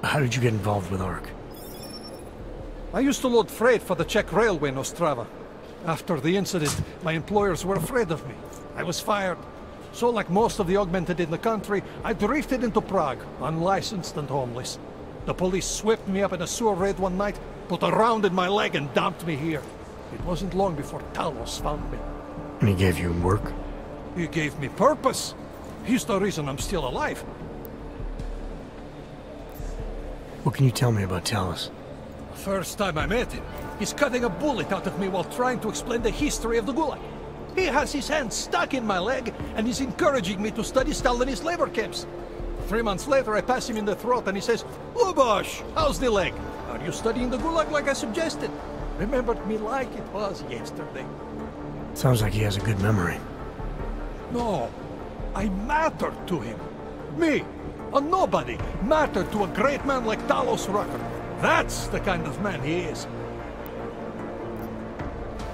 How did you get involved with ARC? I used to load freight for the Czech Railway in Ostrava. After the incident, my employers were afraid of me. I was fired. So, like most of the augmented in the country, I drifted into Prague, unlicensed and homeless. The police swept me up in a sewer raid one night, put a round in my leg and dumped me here. It wasn't long before Talos found me. And he gave you work? He gave me purpose. He's the reason I'm still alive. What can you tell me about Talos? First time I met him, he's cutting a bullet out of me while trying to explain the history of the Gulag. He has his hand stuck in my leg, and he's encouraging me to study Stalinist labor camps. 3 months later, I pass him in the throat, and he says, "Lubosh, how's the leg? Are you studying the Gulag like I suggested?" Remembered me like it was yesterday. Sounds like he has a good memory. No, I mattered to him. Me, a nobody, mattered to a great man like Talos Rucker. That's the kind of man he is.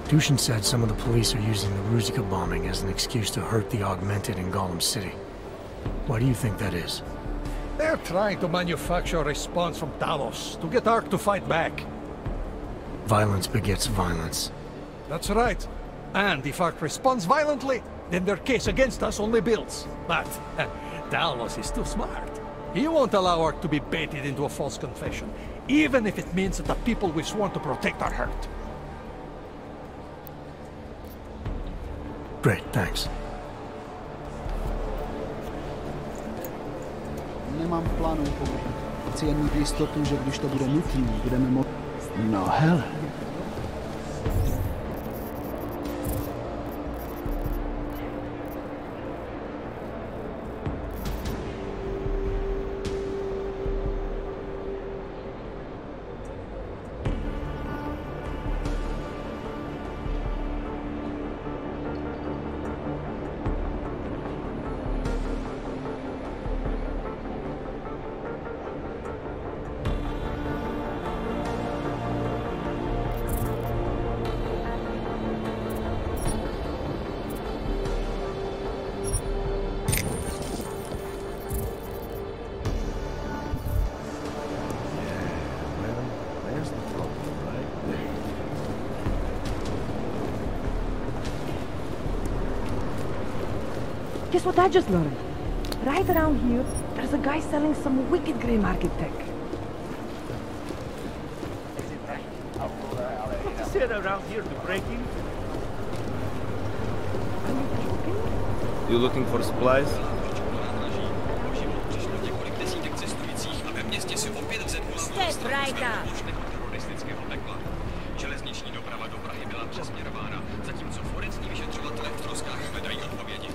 Dushin said some of the police are using the Ruzika bombing as an excuse to hurt the Augmented in Golem City. Why do you think that is? They're trying to manufacture a response from Talos to get ARC to fight back. Violence begets violence. That's right. And if ARC responds violently, then their case against us only builds. But Talos is too smart. He won't allow ARC to be baited into a false confession, even if it means that the people we've sworn to protect are hurt. Great, thanks. Nemám v plánu pomoct. Chci jen mít jistotu, že když to bude nutné, budeme moct... No hele. Guess what I just learned? Right around here, there's a guy selling some wicked grey market tech. What is it around here to breaking? You looking for supplies? Step right up! Železniční doprava do Prahy byla přesměrována, zatímco forenzní vyšetřovatelé v troskách hledají odpovědi.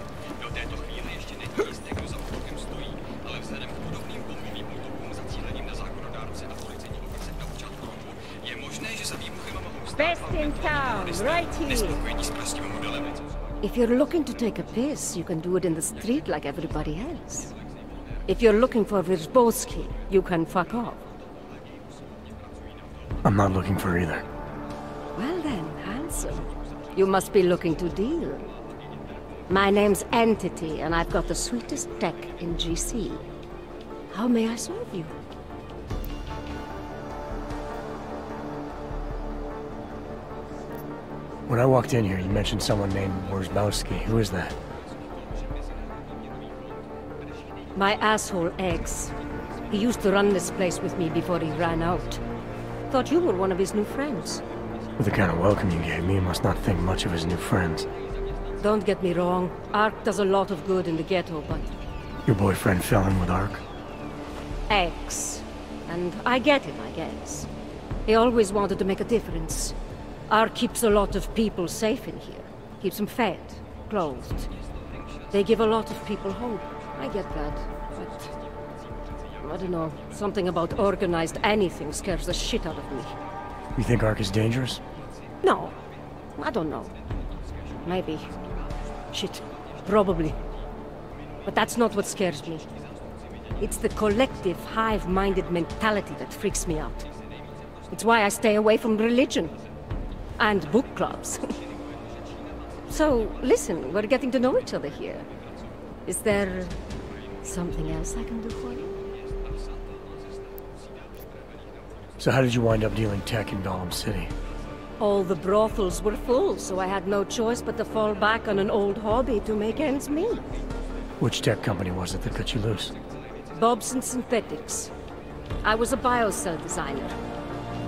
Do této chvíle ještě není jisté, kdo za útokem stojí, ale vzhledem k podobným bombovým útokům zacíleným na zákonodárce a policejní okrsek na počátku roku, je možné, že za výbuchem mohou stát teroristé nespokojení s prostým modelem. If you're looking to take a piss, you can do it in the street like everybody else. If you're looking for Virzbowski, you can fuck off. I'm not looking for either. Well then, handsome. You must be looking to deal. My name's Entity, and I've got the sweetest tech in GC. How may I serve you? When I walked in here, you mentioned someone named Wierzbowski. Who is that? My asshole ex. He used to run this place with me before he ran out. Thought you were one of his new friends. With the kind of welcome you gave me, he must not think much of his new friends. Don't get me wrong. ARC does a lot of good in the ghetto, but... Your boyfriend fell in with ARC? Ex. And I get him, I guess. He always wanted to make a difference. ARC keeps a lot of people safe in here. Keeps them fed, clothed. They give a lot of people hope. I get that, but... I don't know. Something about organized anything scares the shit out of me. You think ARC is dangerous? No. I don't know. Maybe. Shit. Probably. But that's not what scares me. It's the collective, hive-minded mentality that freaks me out. It's why I stay away from religion. And book clubs. So, listen, we're getting to know each other here. Is there something else I can do for you? So how did you wind up dealing tech in Golem City? All the brothels were full, so I had no choice but to fall back on an old hobby to make ends meet. Which tech company was it that cut you loose? Bobson Synthetics. I was a biocell designer.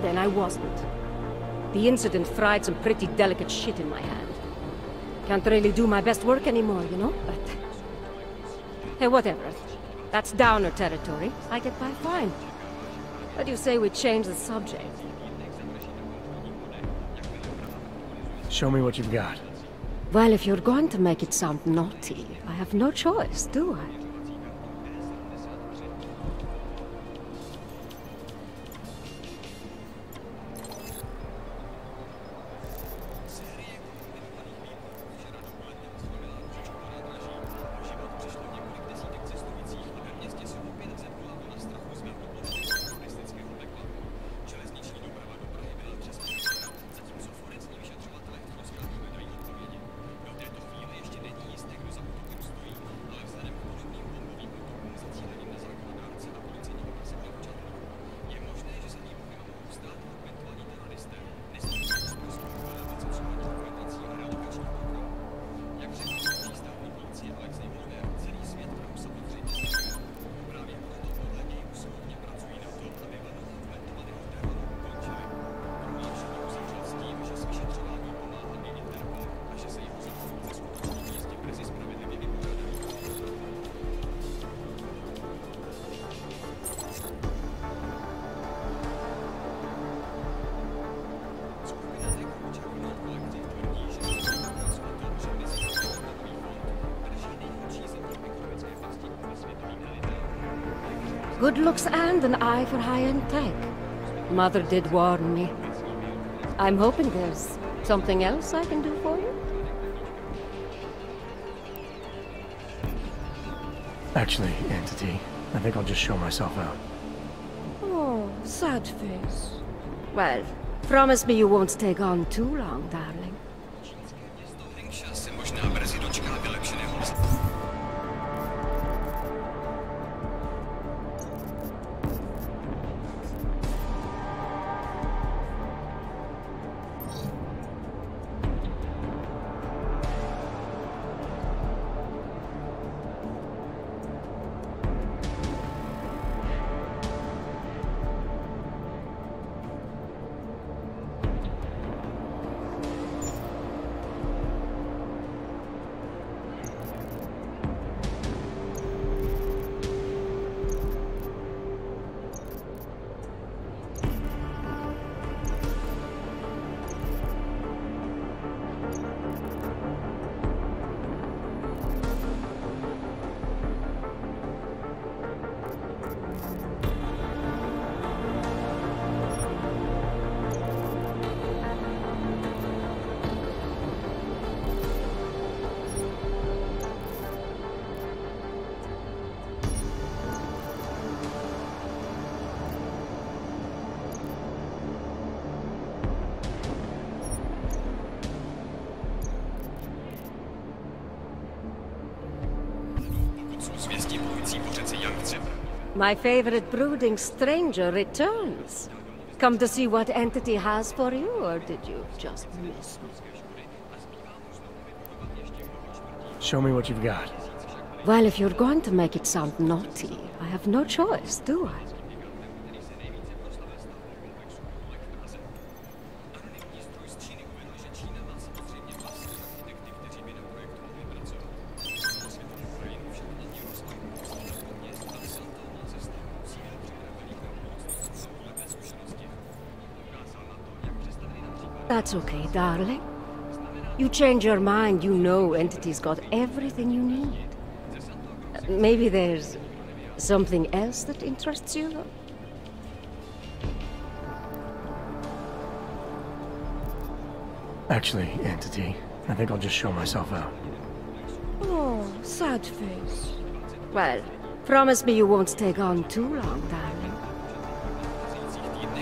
Then I wasn't. The incident fried some pretty delicate shit in my hand. Can't really do my best work anymore, you know, but... Hey, whatever. That's downer territory. I get by fine. What do you say we change the subject? Show me what you've got. Well, if you're going to make it sound naughty, I have no choice, do I? Good looks and an eye for high-end tech. Mother did warn me. I'm hoping there's something else I can do for you? Actually, Entity, I think I'll just show myself out. Oh, sad face. Well, promise me you won't take on too long, darling. My favorite brooding stranger returns. Come to see what Entity has for you, or did you just miss me? Show me what you've got. Well, if you're going to make it sound naughty, I have no choice, do I? That's okay, darling. You change your mind, you know Entity's got everything you need. Maybe there's something else that interests you, though? Actually, Entity, I think I'll just show myself out. Oh, sad face. Well, promise me you won't take on too long, darling.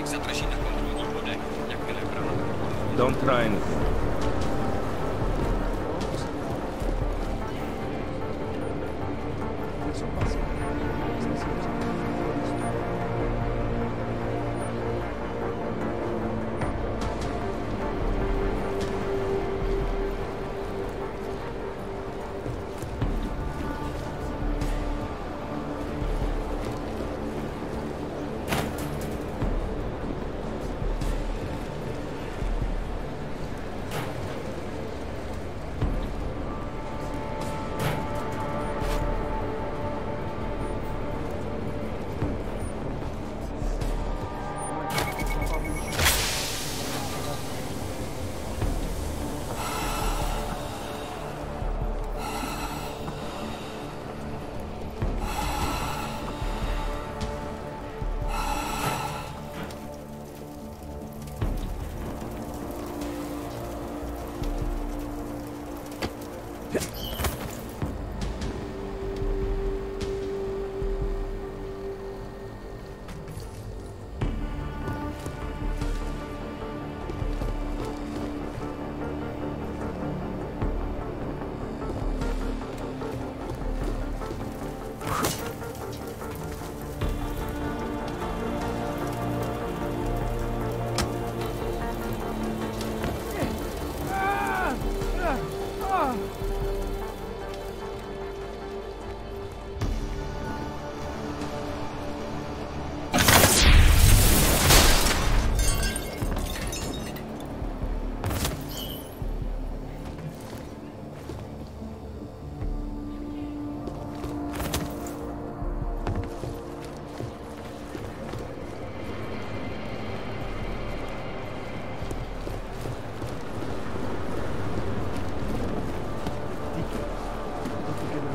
Zapraszam na kontrolę. Don't try anything.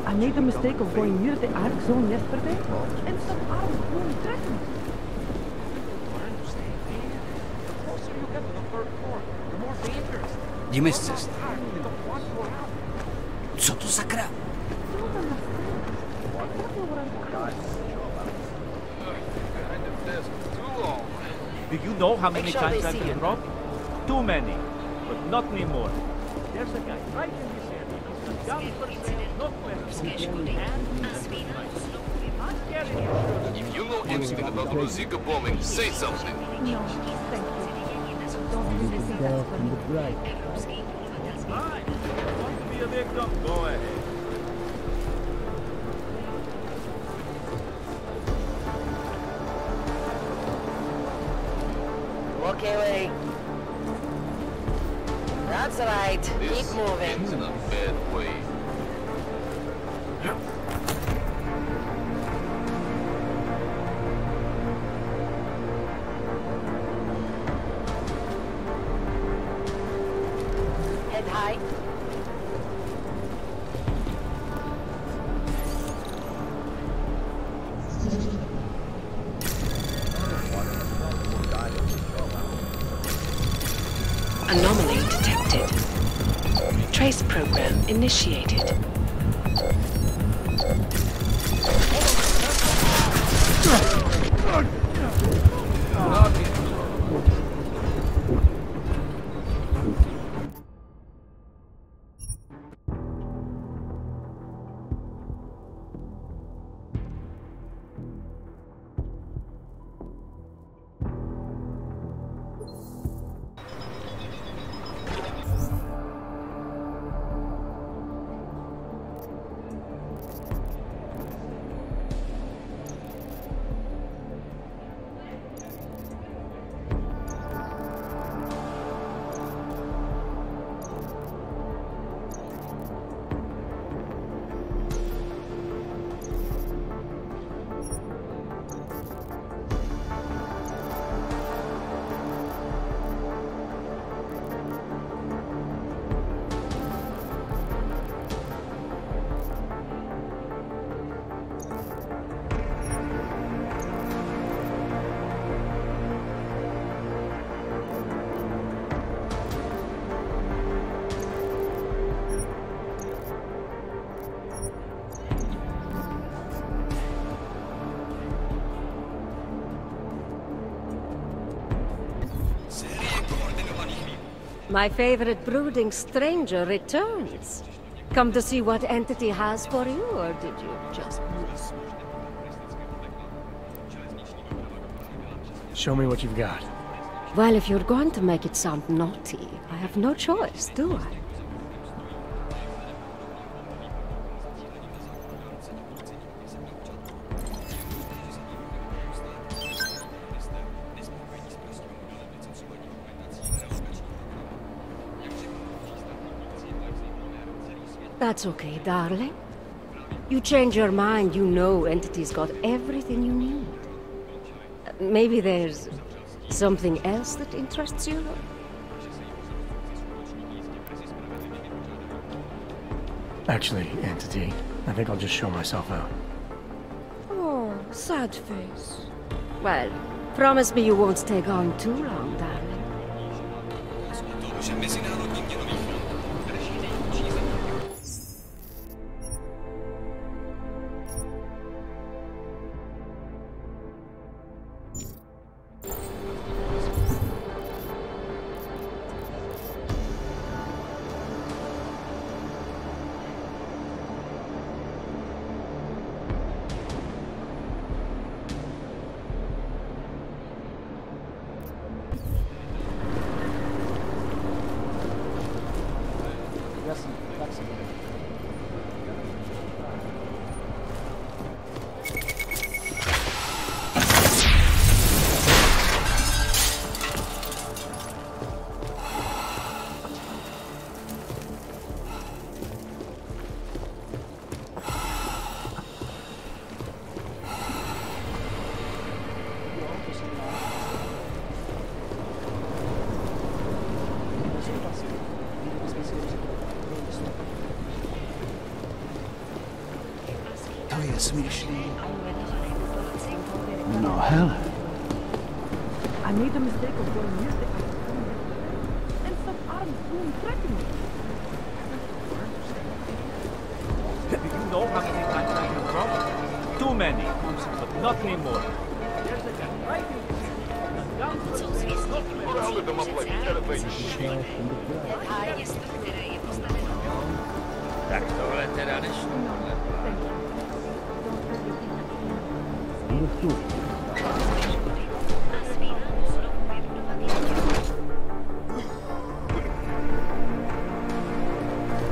I made the mistake of going near the arc zone yesterday, and some arms won't threaten. The closer you get to the third floor, the more dangerous. Dime cesta. Co to sakra? Do you know how many times I've been robbed? Too many, but not anymore. There's a guy right in this area. He's a young person, no question, and I'm getting it. If you know anything about Rosika bombing, say something. No, thank you. Don't use this as for me. Fine. Want to be a victim? Go ahead. Okay, Lee. That's right. This Keep moving. ends in a bad way. Head high. Anomaly detected. Trace program initiated. My favorite brooding stranger returns. Come to see what entity has for you, or did you just miss me? Show me what you've got. Well, if you're going to make it sound naughty, I have no choice, do I? That's okay, darling. You change your mind, you know Entity's got everything you need. Maybe there's something else that interests you? Actually, Entity, I think I'll just show myself out. Oh, sad face. Well, promise me you won't stay gone too long, darling. No, hell. I made the mistake of going near the and some armed goon threatened me. Do you know how many times I've been robbed? Too many, but not anymore. There's a guy right in the down Rounded them up like elevator sheep. Tak tohle teda nešlo.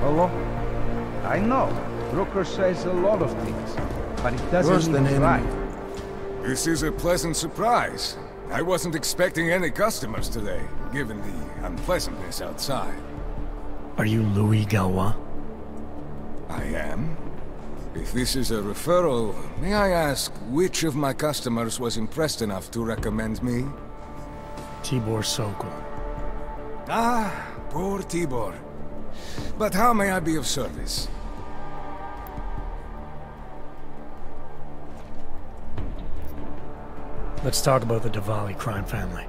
Hello? I know. Brooker says a lot of things, but it doesn't Worse than mean enemy. right. This is a pleasant surprise. I wasn't expecting any customers today, given the unpleasantness outside. Are you Louis Galwa? I am. If this is a referral, may I ask which of my customers was impressed enough to recommend me? Tibor Sokol. Ah, poor Tibor. But how may I be of service? Let's talk about the Diwali crime family.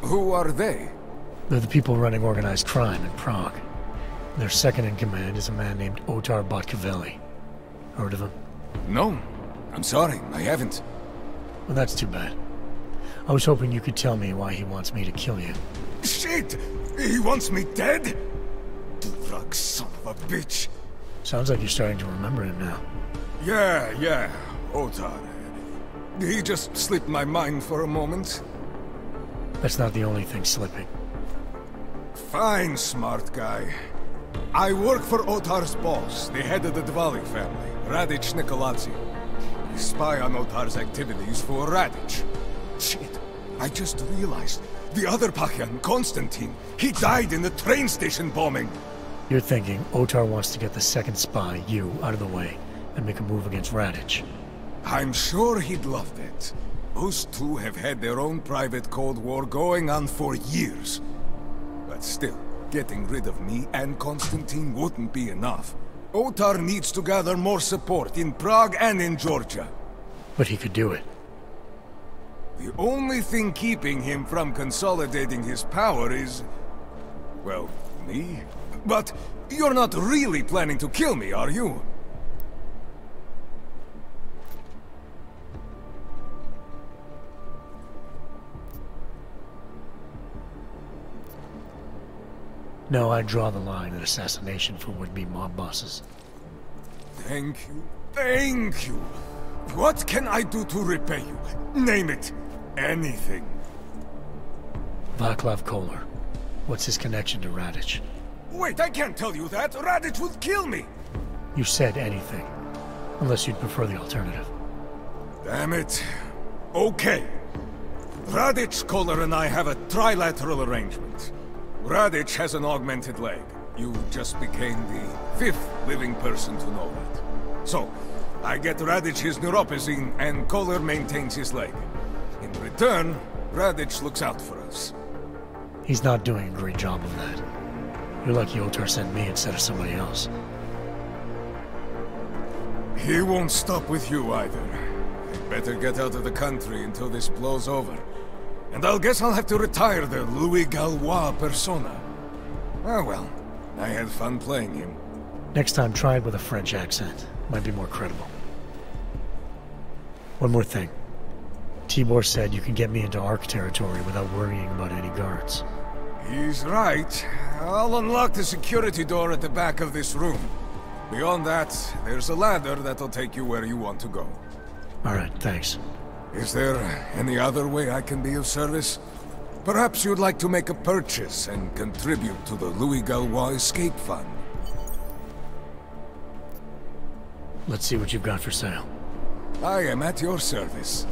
Who are they? They're the people running organized crime in Prague. Their second in command is a man named Otar Botkavelli. Heard of him? No. I'm sorry, I haven't. Well, that's too bad. I was hoping you could tell me why he wants me to kill you. Shit! He wants me dead? Drug son of a bitch. Sounds like you're starting to remember him now. Yeah, Otar. He just slipped my mind for a moment. That's not the only thing slipping. Fine, smart guy. I work for Otar's boss, the head of the Diwali family, Radic Nikoladze. I spy on Otar's activities for Radic. Shit, I just realized. The other Pachyan, Konstantin, he died in the train station bombing. You're thinking Otar wants to get the second spy, you, out of the way, and make a move against Radic. I'm sure he'd love that. Those two have had their own private Cold War going on for years. But still, getting rid of me and Konstantin wouldn't be enough. Otar needs to gather more support in Prague and in Georgia. But he could do it. The only thing keeping him from consolidating his power is... well, me? But you're not really planning to kill me, are you? No, I draw the line at assassination for would-be mob bosses. Thank you. Thank you. What can I do to repay you? Name it. Anything. Vaclav Kolar. What's his connection to Radic? Wait, I can't tell you that. Radic would kill me. You said anything. Unless you'd prefer the alternative. Damn it. Okay. Radic, Kolar, and I have a trilateral arrangement. Radic has an augmented leg. You just became the 5th living person to know that. So, I get Radic his neuropathy, and Kolar maintains his leg. In return, Radic looks out for us. He's not doing a great job of that. You're lucky Otar sent me instead of somebody else. He won't stop with you either. I'd better get out of the country until this blows over. And I'll guess I'll have to retire the Louis Gallois persona. Ah well, I had fun playing him. Next time, try it with a French accent. Might be more credible. One more thing. Tibor said you can get me into Ark territory without worrying about any guards. He's right. I'll unlock the security door at the back of this room. Beyond that, there's a ladder that'll take you where you want to go. Alright, thanks. Is there any other way I can be of service? Perhaps you'd like to make a purchase and contribute to the Louis Gallois Escape Fund. Let's see what you've got for sale. I am at your service.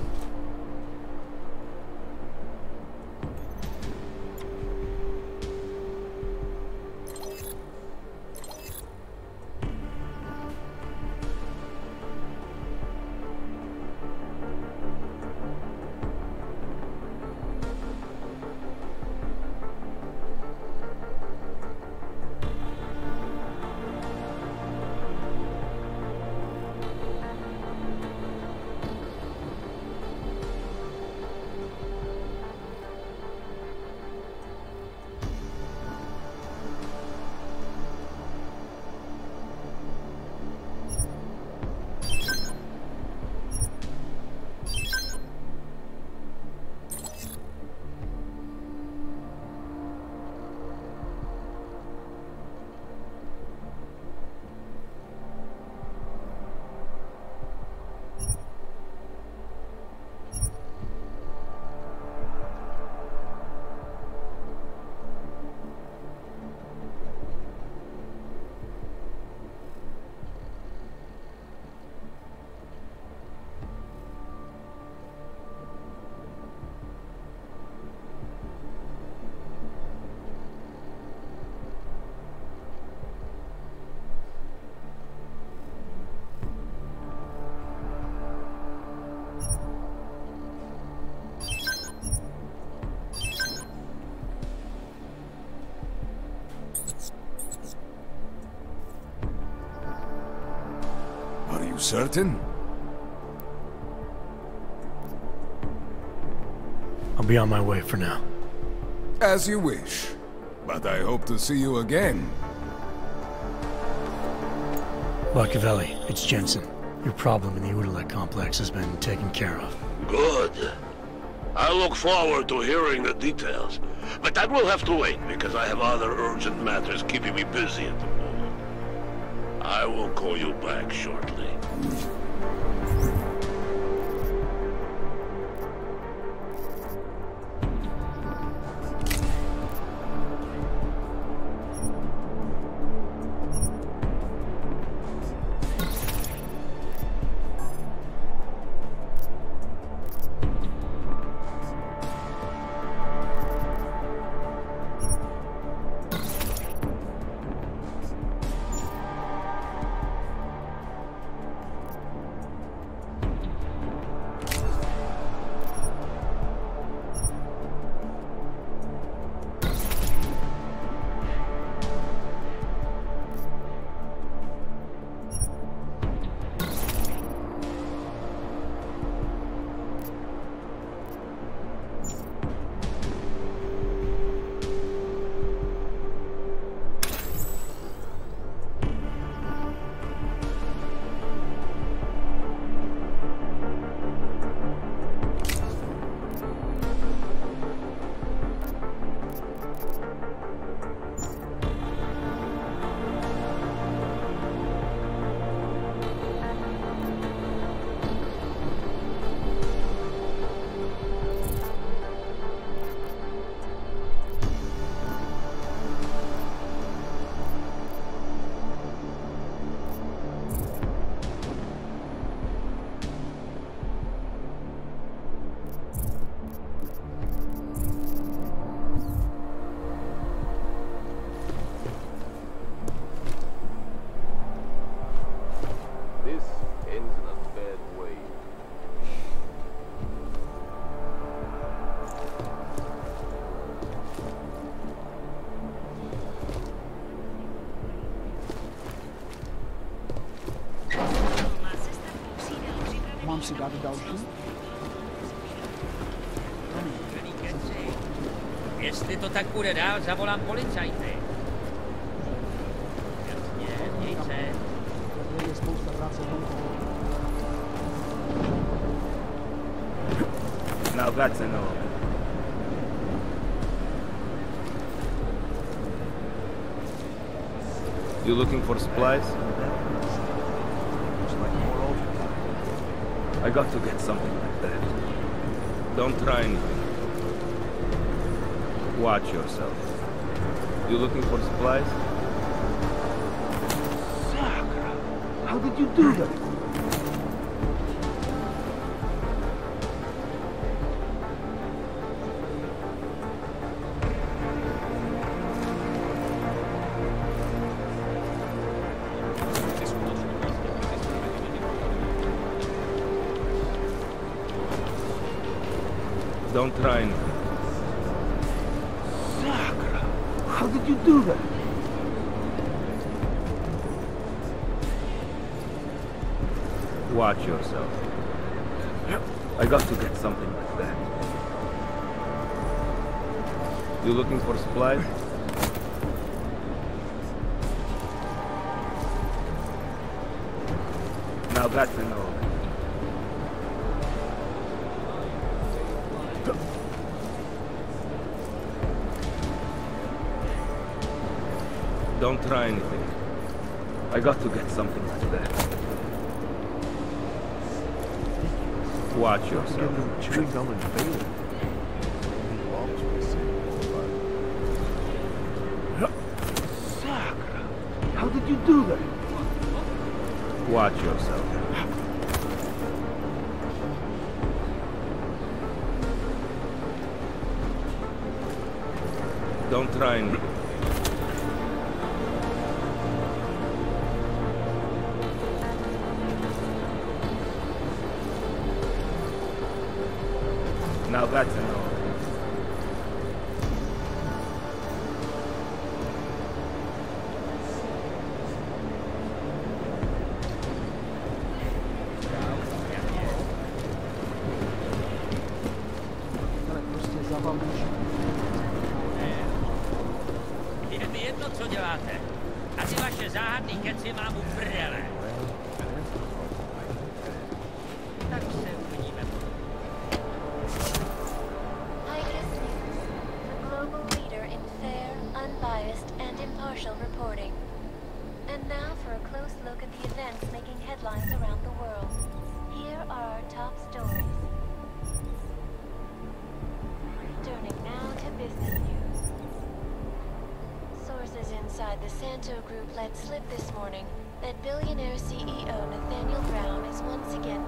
Certain? I'll be on my way for now. As you wish. But I hope to see you again. Machiavelli, it's Jensen. Your problem in the Udalek complex has been taken care of. Good. I look forward to hearing the details. But that will have to wait, because I have other urgent matters keeping me busy at the moment. I will call you back shortly. mám si dát další? Jestli to tak bude dál, zavolám policajty. Jasně, měj se. Je spousta práce. Now that's enough. You looking for supplies? I got to get something like that. Don't try anything. Watch yourself. You looking for supplies? Sakra! How did you do that? Don't try anything. Sakra! How did you do that? Watch yourself. I got to get something like that. You looking for supplies? Now that's enough. Don't try anything. I got to get something like that. Watch yourself. Chewing gum and failing. Sakra! How did you do that? Watch yourself. Don't try anything. Now that's enough. Je mi jedno, co děláte. A ty vaše záhadný keci mám u prdele. Tak se uvidíme. Unbiased and impartial reporting. And now for a close look at the events making headlines around the world. Here are our top stories. Turning now to business news. Sources inside the Santo Group let slip this morning that billionaire CEO Nathaniel Brown is once again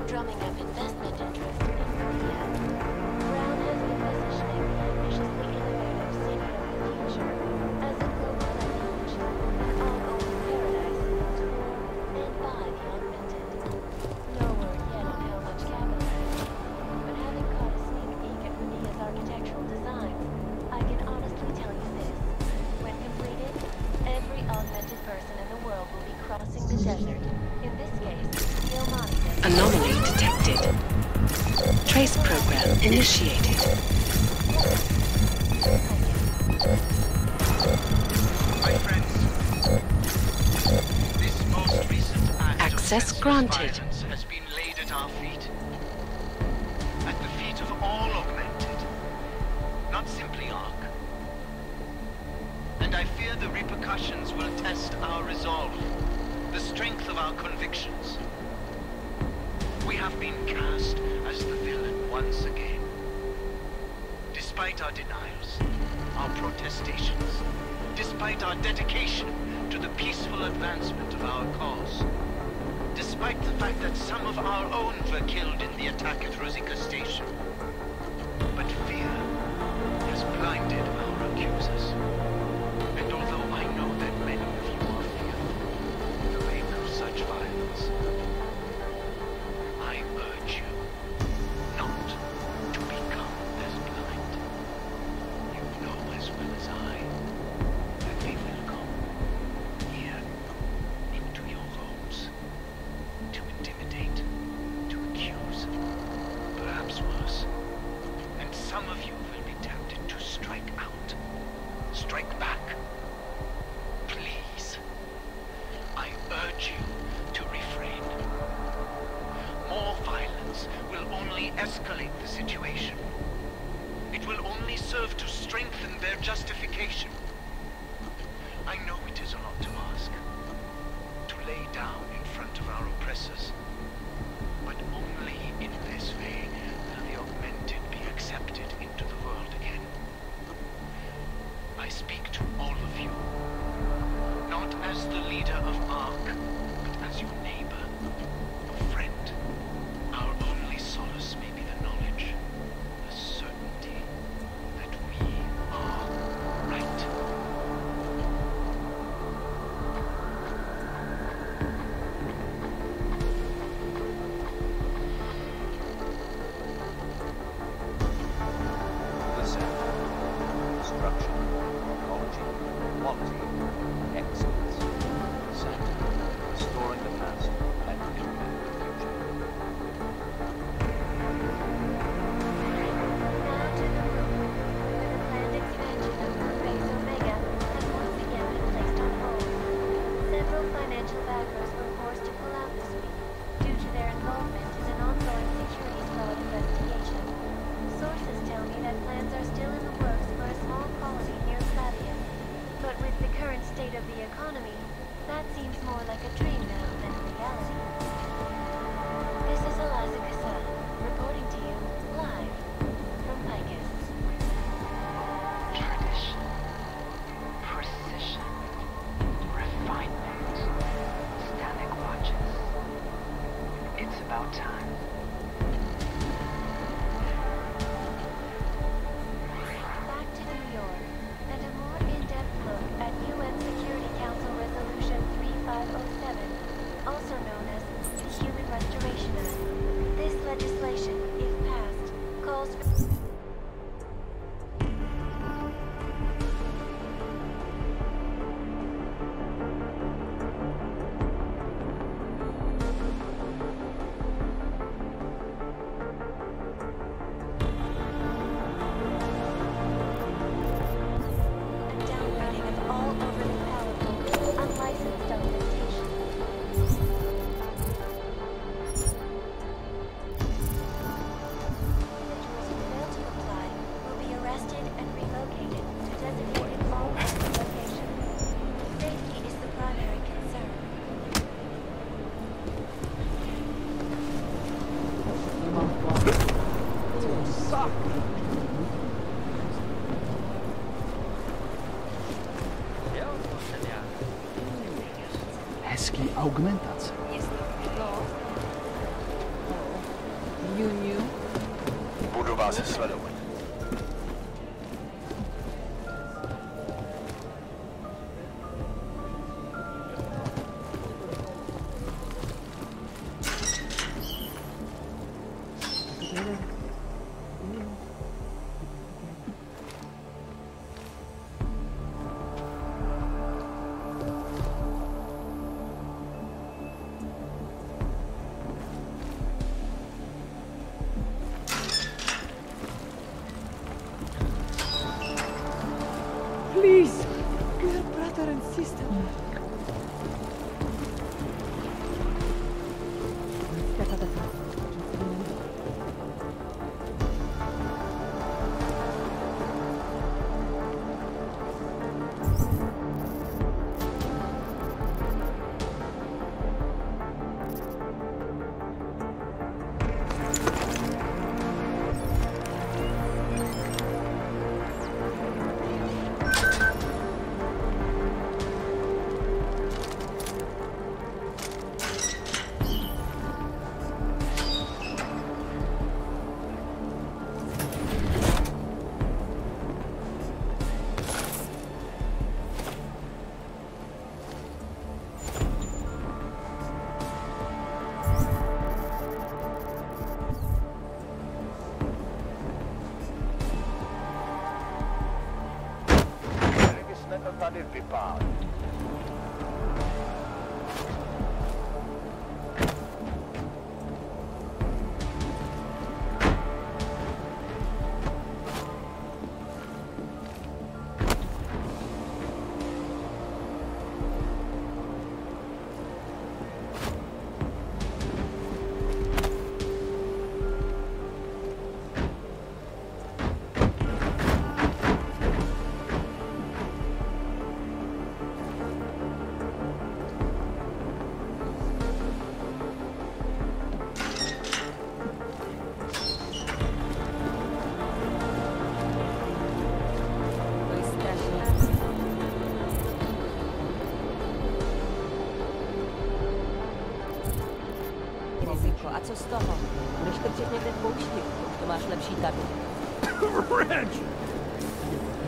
drumming up investment interest in Korea. Brown has been positioning the ambitiously innovative city of the future as a global refuge, an all-open paradise for and by the augmented. No word yet on how much capital it is, but having caught a sneak peek at Korea's architectural designs, I can honestly tell you this. When completed, every augmented person in the world will be crossing the desert. In this case, Anomaly detected. Trace program initiated. My friends, this most recent act Access granted. has been laid at our feet. At the feet of all augmented, not simply Ark. And I fear the repercussions will test our resolve, the strength of our convictions. We have been cast as the villain once again. Despite our denials, our protestations, despite despite our dedication to the peaceful advancement of our cause. Despite the fact that some of our own were killed in the attack at Rosika Station. But fear has blinded our accusers. And although I know that many of you are fearful in the wake of such violence, I urge you not to become as blind. You know as well as I that they will come here into your homes to intimidate, to accuse, perhaps worse. And some of you will be tempted to strike out, strike back. Please, I urge you to refrain. More violence will only escalate the situation. It will only serve to strengthen their justification. I know it is a lot to ask, to lay down in front of our oppressors, but only in this way will the augmented be accepted into the world again. I speak to all of you, not as the leader of ARC, but as your neighbor, a friend. Our only solace may be the knowledge, the certainty that we are right. The center. Structure. Technology. Quality. Excellence. Center. Restoring the past and implementing the future. Now to the moon, where the planned expansion of Moon Base Omega has once again been placed on hold. Several financial backers were forced to pull out this week due to their involvement in an ongoing securities fraud investigation. Sources tell me that plans are still in the works for a small colony near Clavius. But with the current state of the economy, that seems more like a dream now than a reality. This is Eliza Cassan, reporting to you live from Picus. Tradition, precision, refinement, static watches. It's about time. Back to New York, and a more in-depth look at UN Security Council Resolution 3507, also known as the Human Restoration Act. This legislation, if passed, calls for... downgrading of all overly powerful, unlicensed augmentation. Individuals who fail to comply will be arrested and relocated to designated all-purpose locations. Safety is the primary concern. Suck! Hezký augmentace. You knew? Budu vás sledovat. Please, dear brother and sister. Step at a time. porta del PayPal. A co z toho? Budeš trčet někde v poušti, už to máš lepší tady.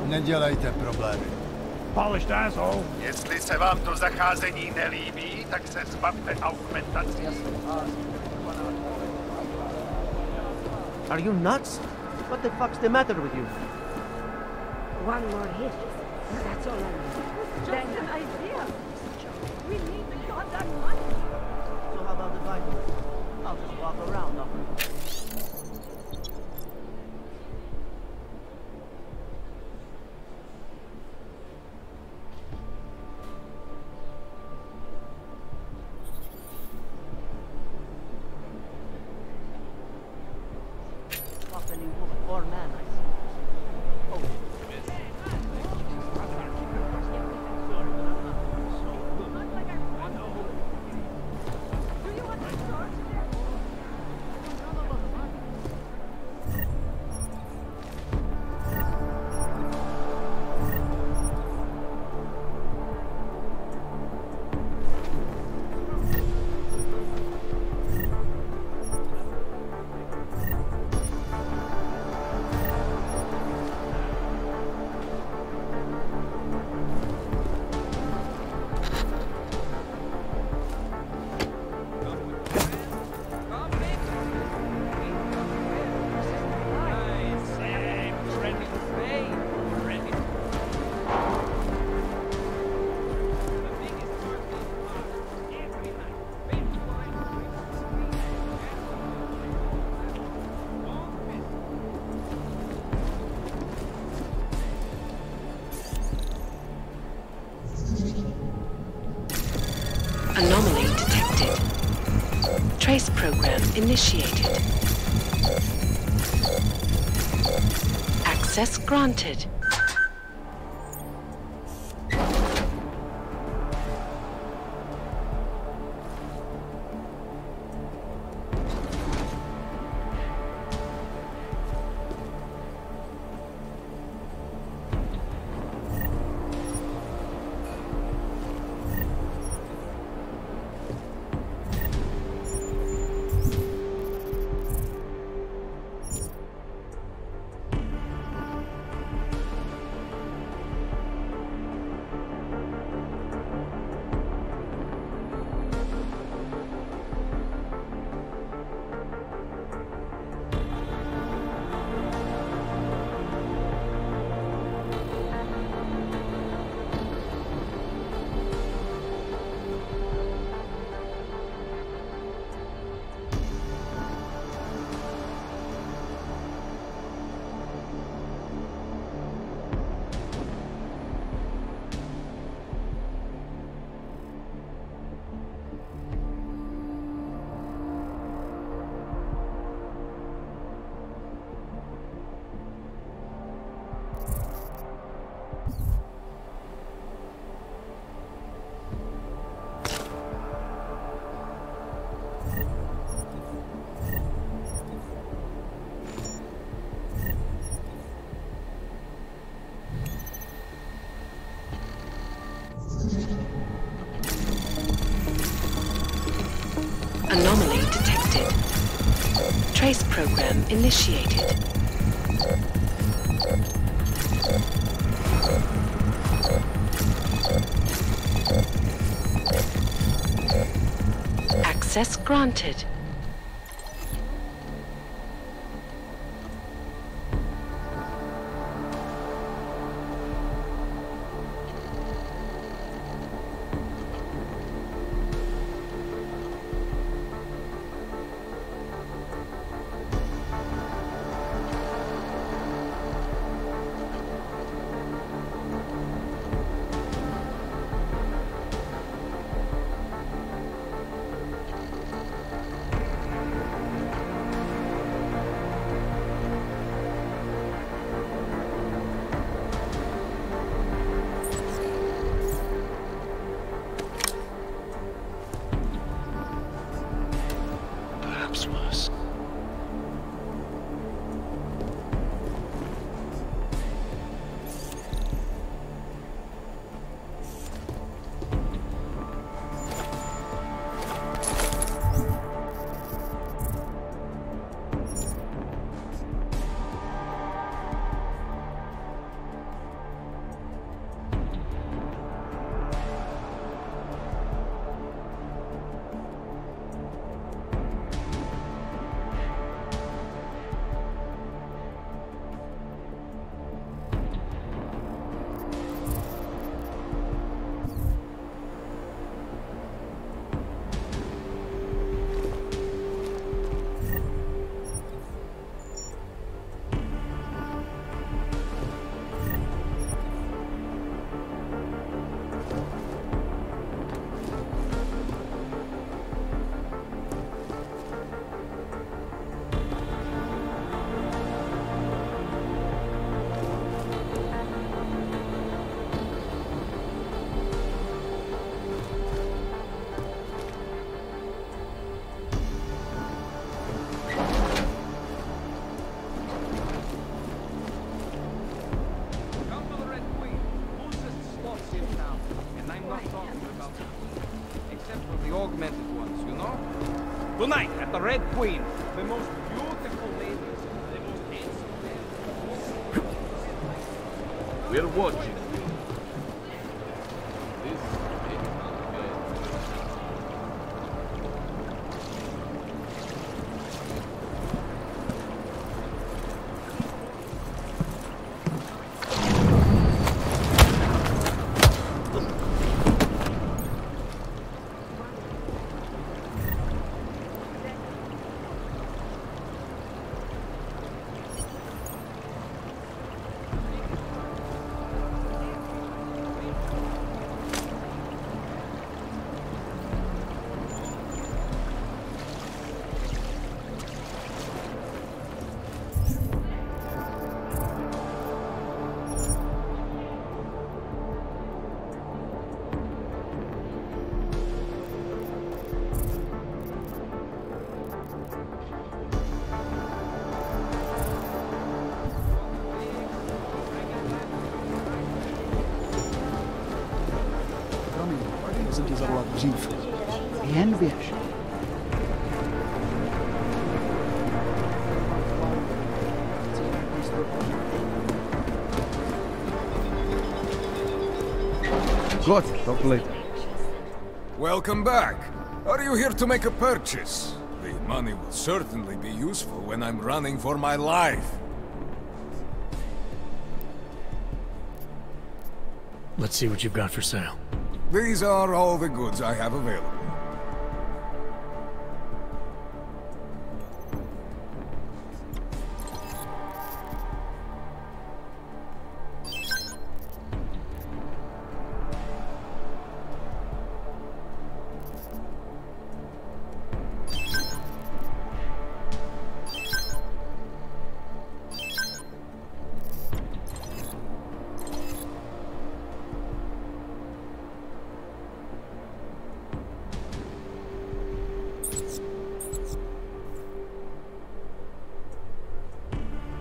Nedělejte problémy. Polished asshole. Jestli se vám to zacházení nelíbí, tak se zbavte augmentací. Are you nuts? What the fuck's the matter with you? One more hit. That's all I need. Just an idea. We need the goddamn money. So how about the Bible? I'll just walk around them. Fucking poor man, I see. Oh. Anomaly detected. Trace program initiated. Access granted. Anomaly detected. Trace program initiated. Access granted. augmented ones, you know? Tonight, at the Red Queen, the most beautiful ladies, the most handsome men. We're watching. Jsem tě zavolat dřív. Jen běž. Good, talk later. Welcome back. Are you here to make a purchase? The money will certainly be useful when I'm running for my life. Let's see what you've got for sale. These are all the goods I have available.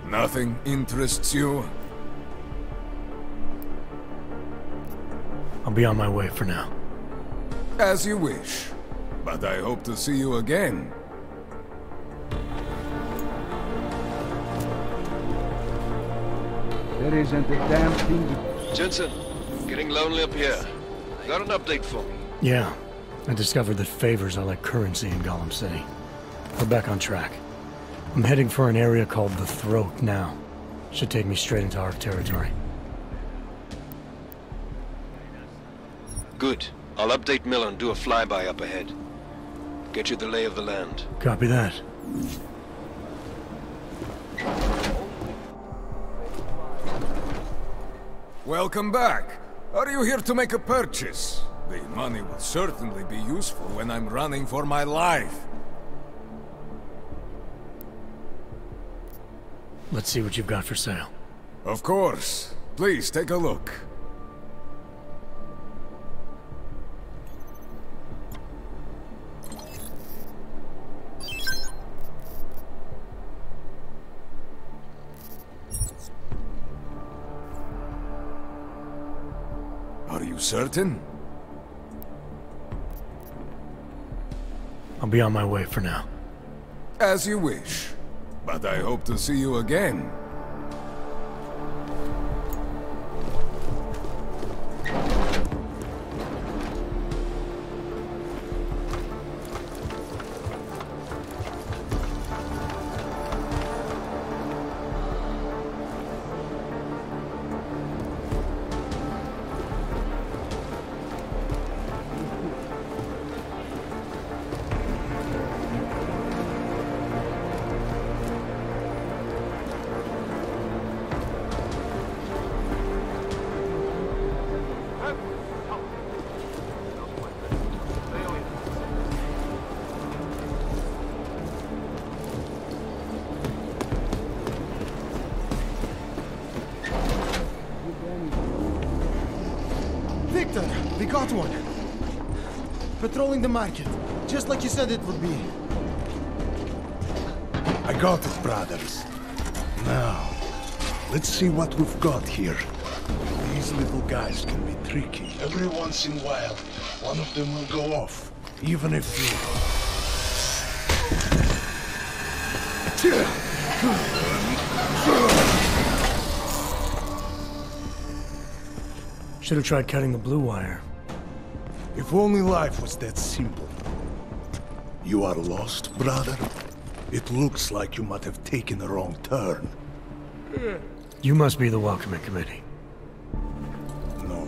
Nothing interests you? I'll be on my way for now. As you wish. But I hope to see you again. There isn't a damn thing. Jensen, getting lonely up here. Got an update for me? Yeah. I discovered that favors are like currency in Gollum City. We're back on track. I'm heading for an area called the Throat now. Should take me straight into our territory. Good. I'll update Miller and do a flyby up ahead. Get you the lay of the land. Copy that. Welcome back. Are you here to make a purchase? The money will certainly be useful when I'm running for my life. Let's see what you've got for sale. Of course. Please take a look. Are you certain? I'll be on my way for now. As you wish. But I hope to see you again. Victor, we got one. Patrolling the market, just like you said it would be. I got it, brothers. Now, let's see what we've got here. These little guys can be tricky. Every once in a while, one of them will go off. Even if you... Should have tried cutting the blue wire. If only life was that simple. You are lost, brother? It looks like you might have taken a wrong turn. You must be the welcoming committee. No.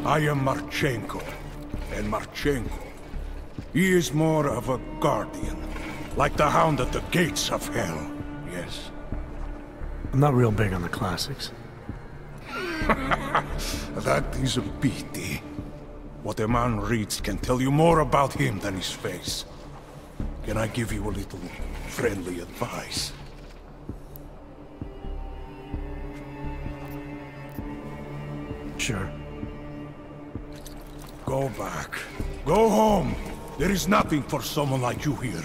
I am Marchenko. And Marchenko, he is more of a guardian. Like the hound at the gates of hell. Yes. I'm not real big on the classics. That is a pity. What a man reads can tell you more about him than his face. Can I give you a little friendly advice? Sure. Go back. Go home. There is nothing for someone like you here.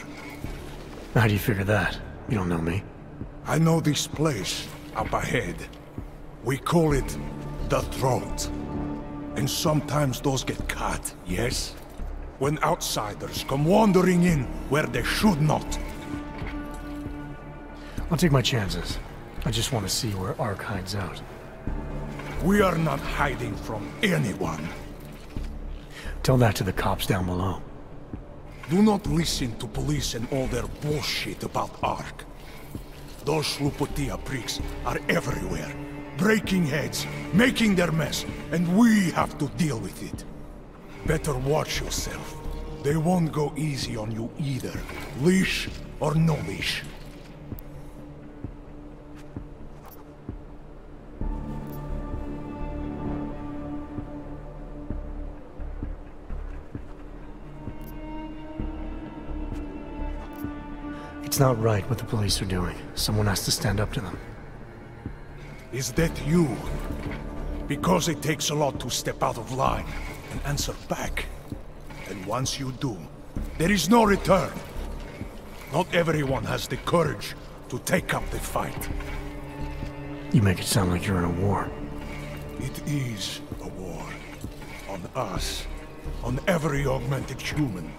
How do you figure that? You don't know me. I know this place, up ahead. We call it the Throat. And sometimes those get cut, yes? When outsiders come wandering in where they should not. I'll take my chances. I just want to see where Ark hides out. We are not hiding from anyone. Tell that to the cops down below. Do not listen to police and all their bullshit about Ark. Those Slupotia pricks are everywhere. Breaking heads, making their mess, and we have to deal with it. Better watch yourself. They won't go easy on you either. Leash or no leash. It's not right what the police are doing. Someone has to stand up to them. Is that you? Because it takes a lot to step out of line and answer back. And once you do, there is no return. Not everyone has the courage to take up the fight. You make it sound like you're in a war. It is a war. On us. On every augmented human.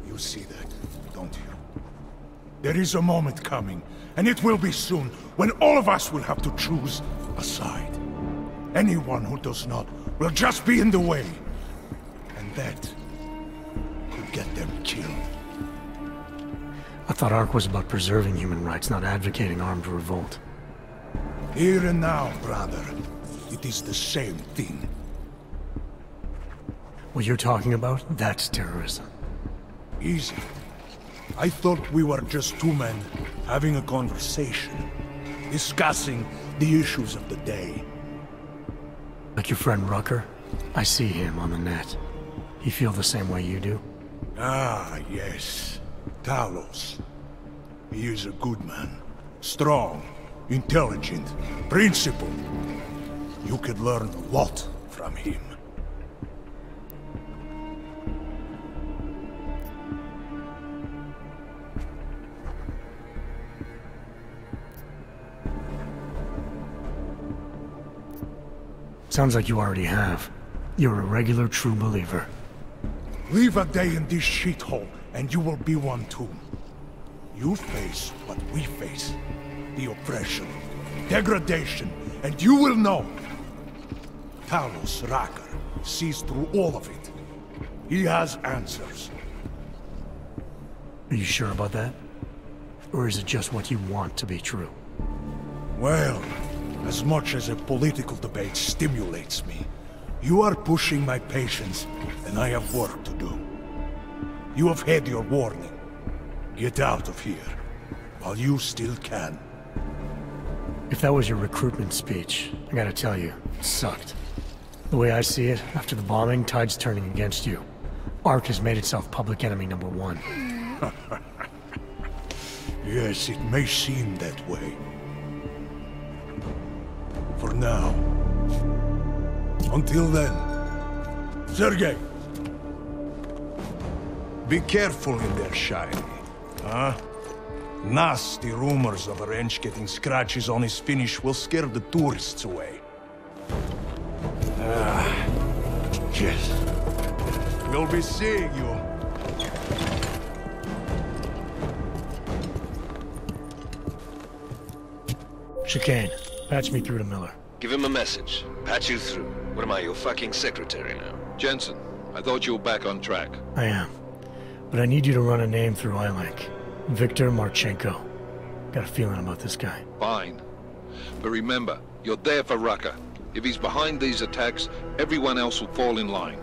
You see that, don't you? There is a moment coming, and it will be soon, when all of us will have to choose a side. Anyone who does not will just be in the way. And that could get them killed. I thought Ark was about preserving human rights, not advocating armed revolt. Here and now, brother. It is the same thing. What you're talking about, that's terrorism. Easy. I thought we were just two men having a conversation, discussing the issues of the day. Like your friend Rucker? I see him on the net. He feel the same way you do? Ah, yes. Talos. He is a good man. Strong, intelligent, principled. You could learn a lot from him. Sounds like you already have. You're a regular true believer. Live a day in this shithole, and you will be one too. You face what we face. The oppression, degradation, and you will know. Talos Rucker sees through all of it. He has answers. Are you sure about that? Or is it just what you want to be true? Well, as much as a political debate stimulates me, you are pushing my patience, and I have work to do. You have had your warning. Get out of here, while you still can. If that was your recruitment speech, I gotta tell you, it sucked. The way I see it, after the bombing, tide's turning against you. Ark has made itself public enemy #1. Yes, it may seem that way. For now. Until then. Sergei! Be careful in there, Shiny. Huh? Nasty rumors of a wrench getting scratches on his finish will scare the tourists away. Ah, yes. We'll be seeing you. Chicane, patch me through to Miller. Give him a message. Patch you through. What am I, your fucking secretary now? Jensen, I thought you were back on track. I am. But I need you to run a name through iLink. Victor Marchenko. Got a feeling about this guy. Fine. But remember, you're there for Rucker. If he's behind these attacks, everyone else will fall in line.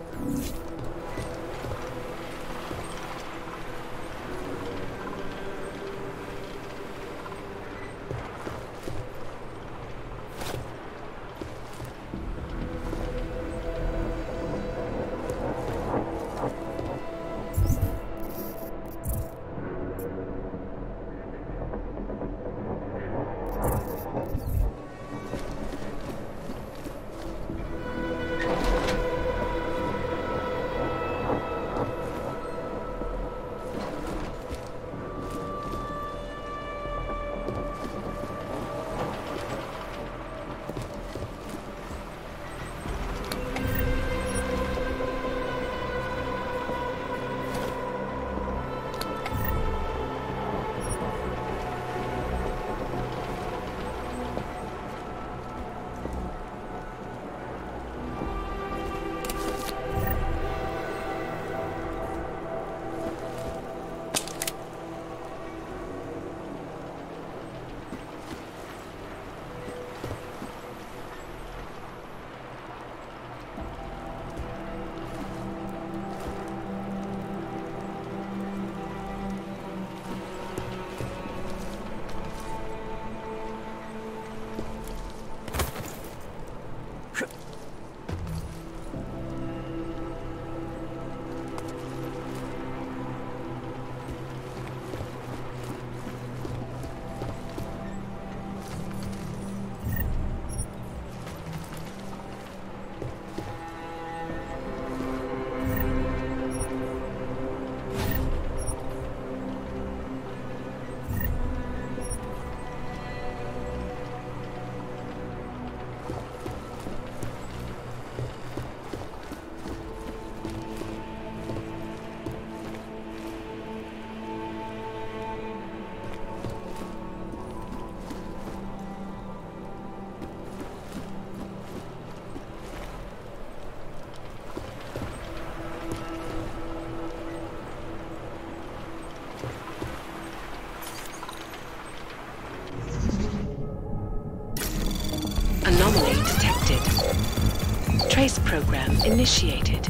Anomaly detected. Trace program initiated.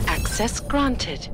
Access granted.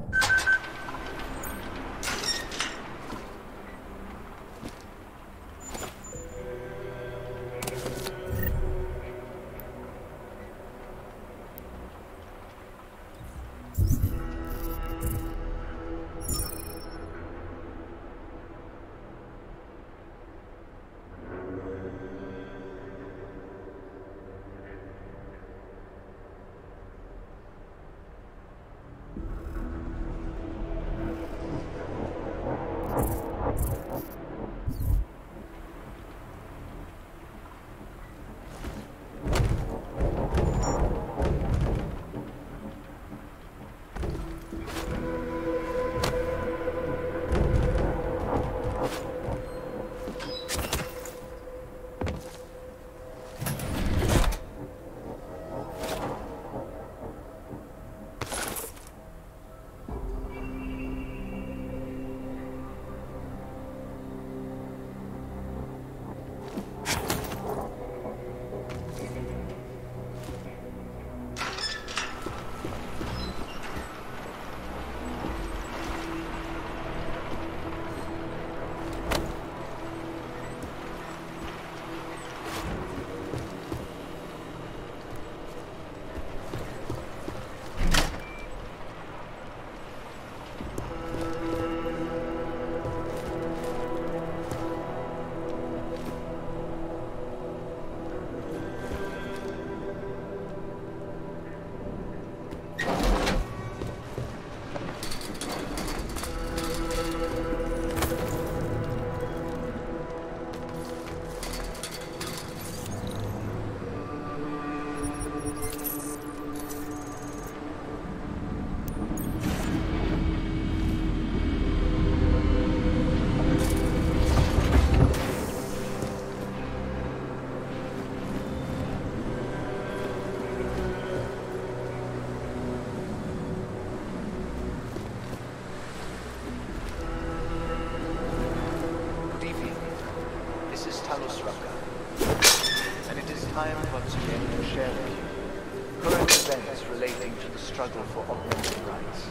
relating to the struggle for augmented rights.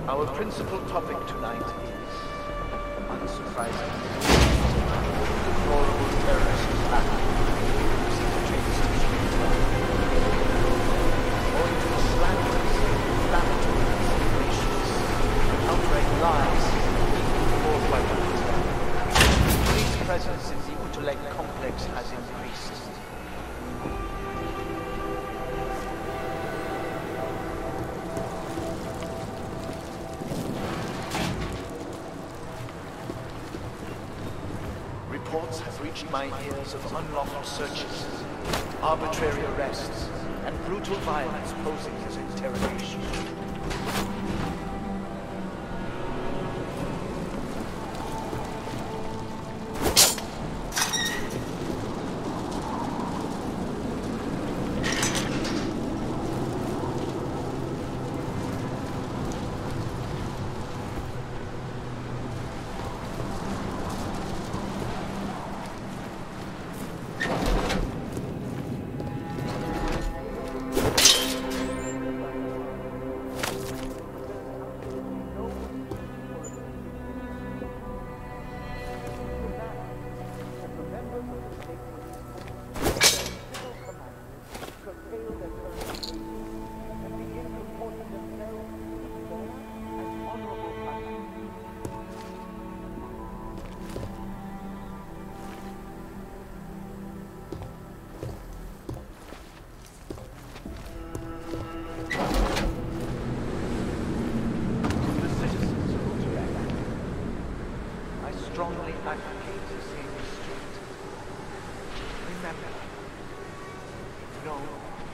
Our principal topic tonight is, unsurprisingly, deplorable terrorist attack using the train station. Owing to the slanderous, inflammatory insinuations, outright lies being forth by the police presence in the Utoleg complex has increased. Reports have reached my ears of unlawful searches, arbitrary arrests, and brutal violence posing as interrogation. Strongly advocate the same restraint. Remember, no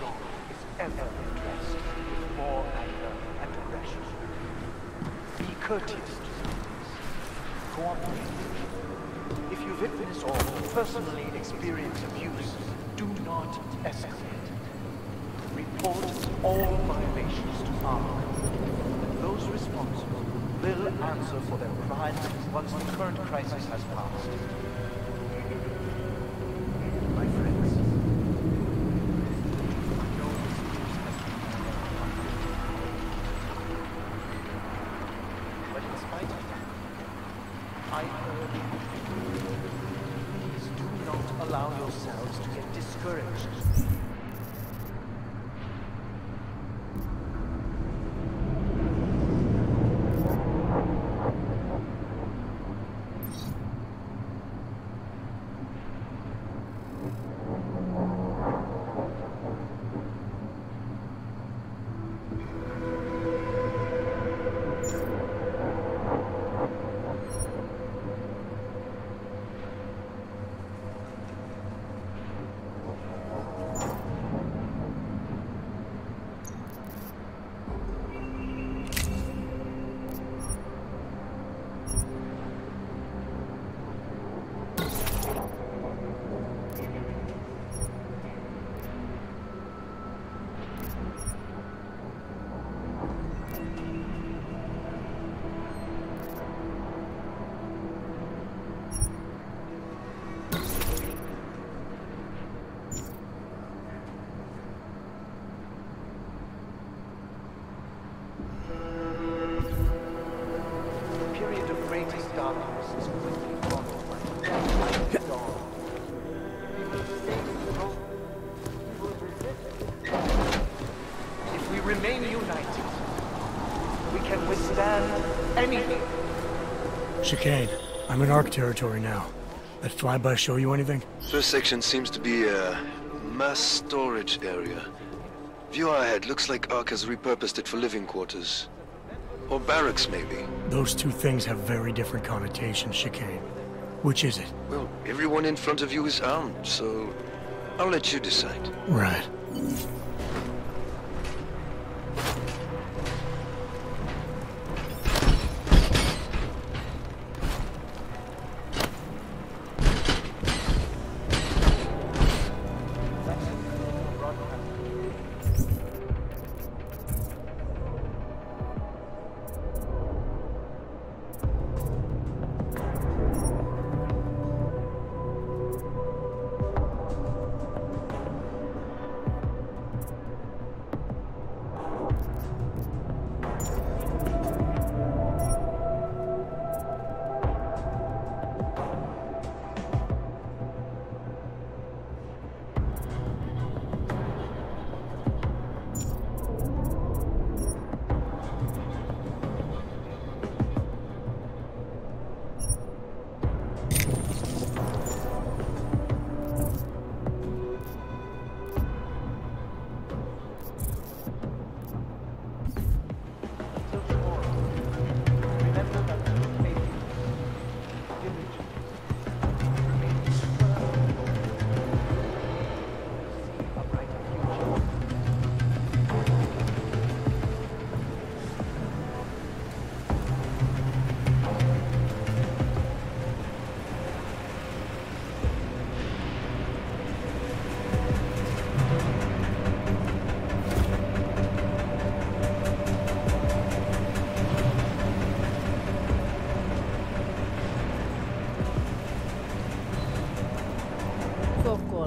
wrong is ever addressed with more anger and aggression. Be courteous to others. Cooperate. If you witness or personally experience abuse, do not escalate. Report all violations to ARC. Those responsible will answer for their crimes once the current crisis has passed. My friends, I know this news has been but in spite of that, I urge you, please do not allow yourselves to get discouraged. If we remain united, we can withstand anything. Chicane, I'm in ARC territory now. That flyby show you anything? First section seems to be a mass storage area. View ahead, looks like ARC has repurposed it for living quarters. Or barracks, maybe. Those two things have very different connotations, Chicane. Which is it? Well, everyone in front of you is armed, so I'll let you decide. Right.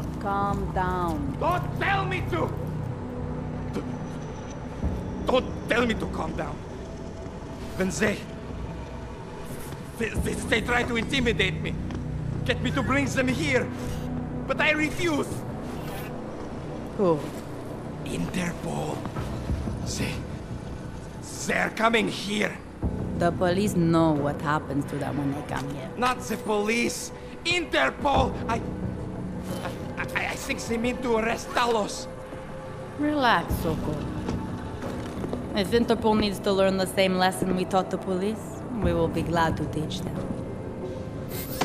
Paul, calm down. Don't tell me to! Don't tell me to calm down. When they try to intimidate me, get me to bring them here, but I refuse. Who? Interpol. They're coming here. The police know what happens to them when they come here. Not the police. Interpol. I think they mean to arrest Talos. Relax, Soko. If Interpol needs to learn the same lesson we taught the police, we will be glad to teach them.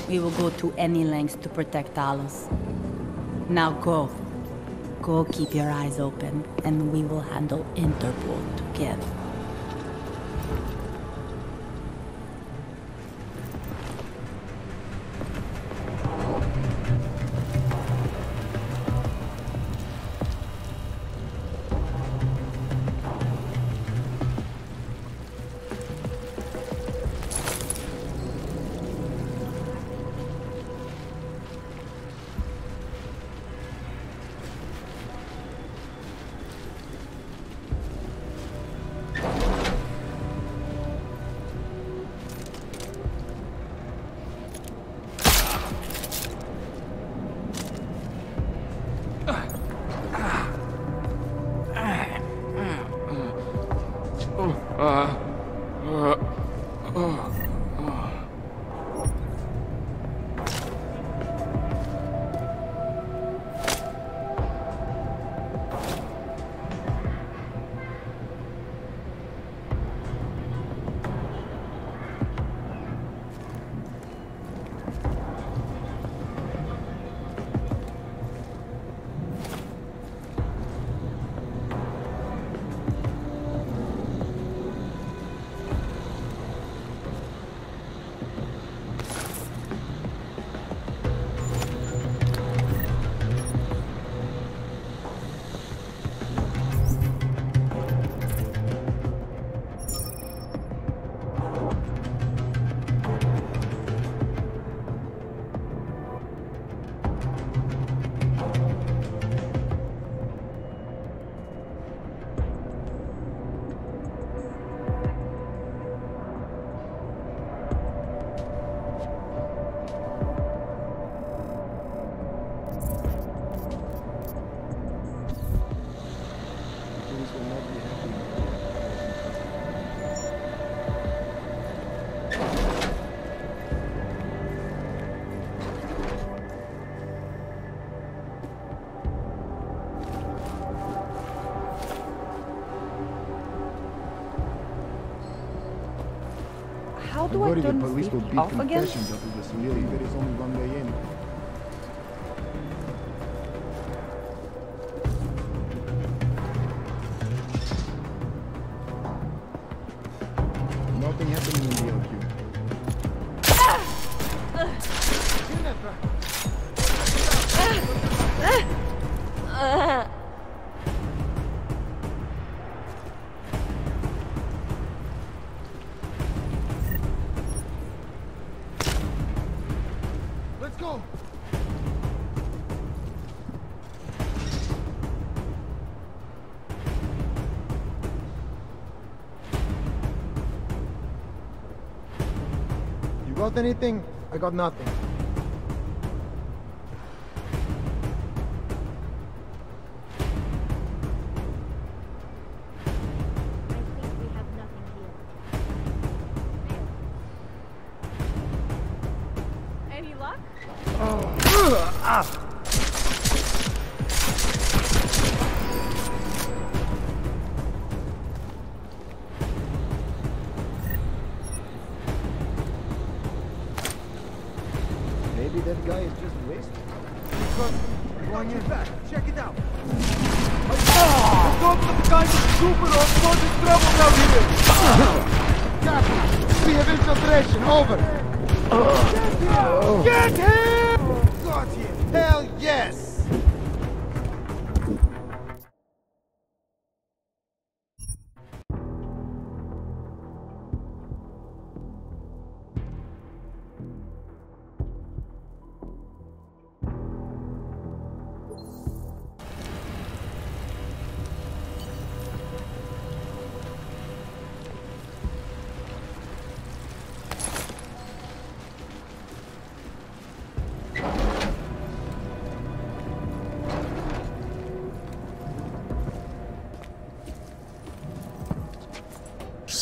We will go to any lengths to protect Talos. Now go. Go keep your eyes open, and we will handle Interpol together. How do I turn police will this beat off again? confessions after this. Really, there is only one way in. Nothing happening in the LQ. Let's go! You got anything? I got nothing. Any luck? Maybe that guy is just wasted. Going in back. Check it out. The dogs of the guys is super on causing trouble down here. Copy. We have infiltration. Over. Get him! Got him. Hell yes!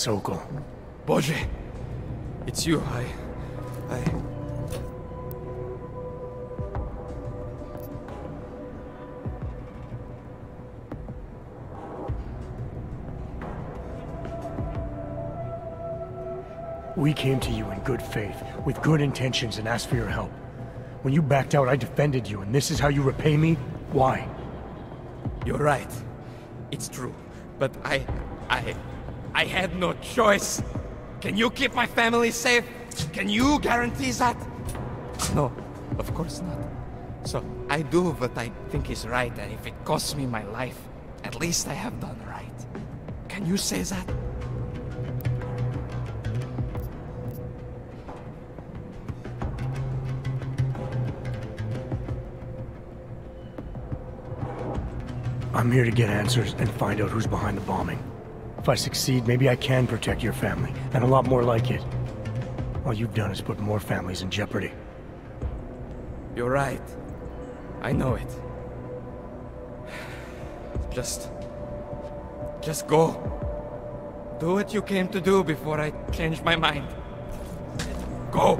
Sokol. Boże! It's you. We came to you in good faith, with good intentions, and asked for your help. When you backed out, I defended you, and this is how you repay me? Why? You're right. It's true. But I had no choice. Can you keep my family safe? Can you guarantee that? No, of course not. So I do what I think is right, and if it costs me my life, at least I have done right. Can you say that? I'm here to get answers and find out who's behind the bombing. If I succeed, maybe I can protect your family, and a lot more like it. All you've done is put more families in jeopardy. You're right. I know it. Just go. Do what you came to do before I change my mind. Go!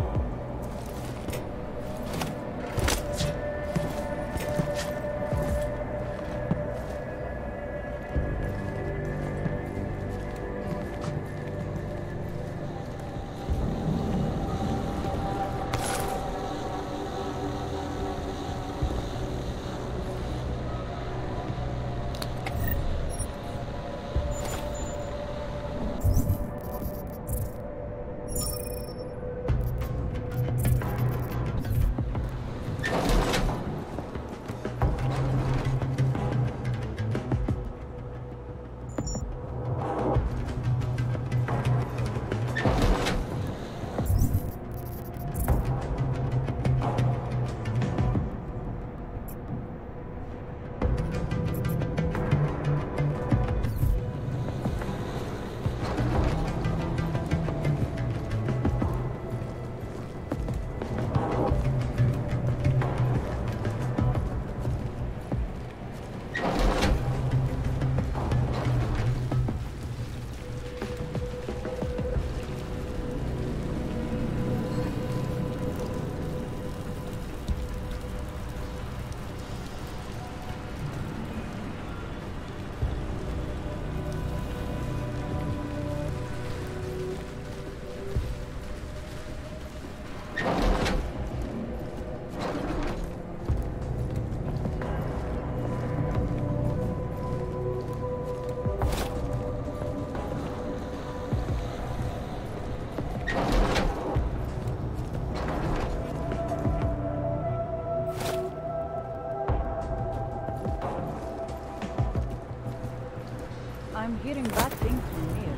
I'm hearing bad things from here.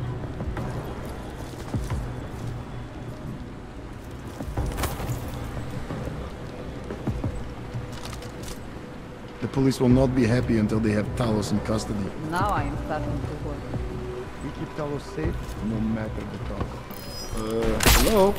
The police will not be happy until they have Talos in custody. Now I am starting to worry. We keep Talos safe, no matter the cost. Hello?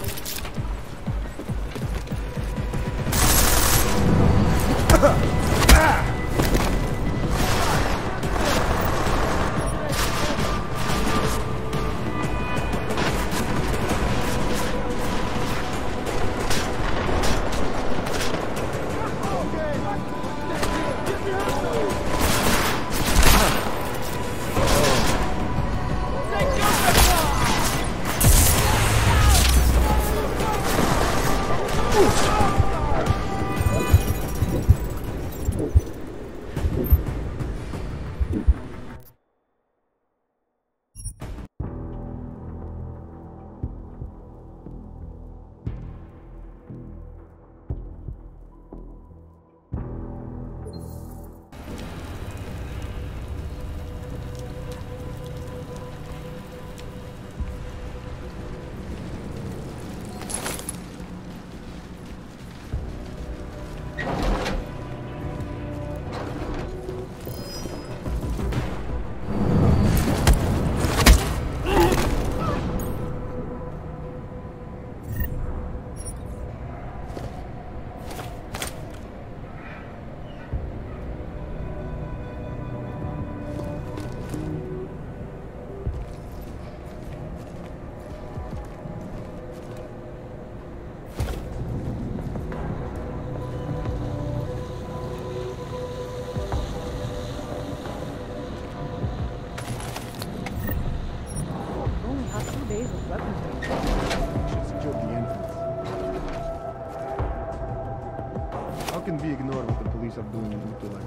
can we ignore what the police are doing in Utulai?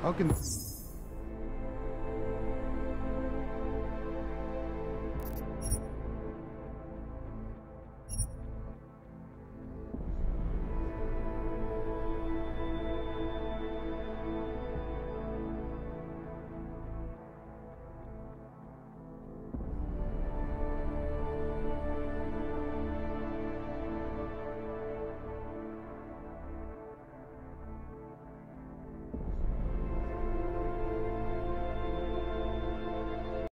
How can...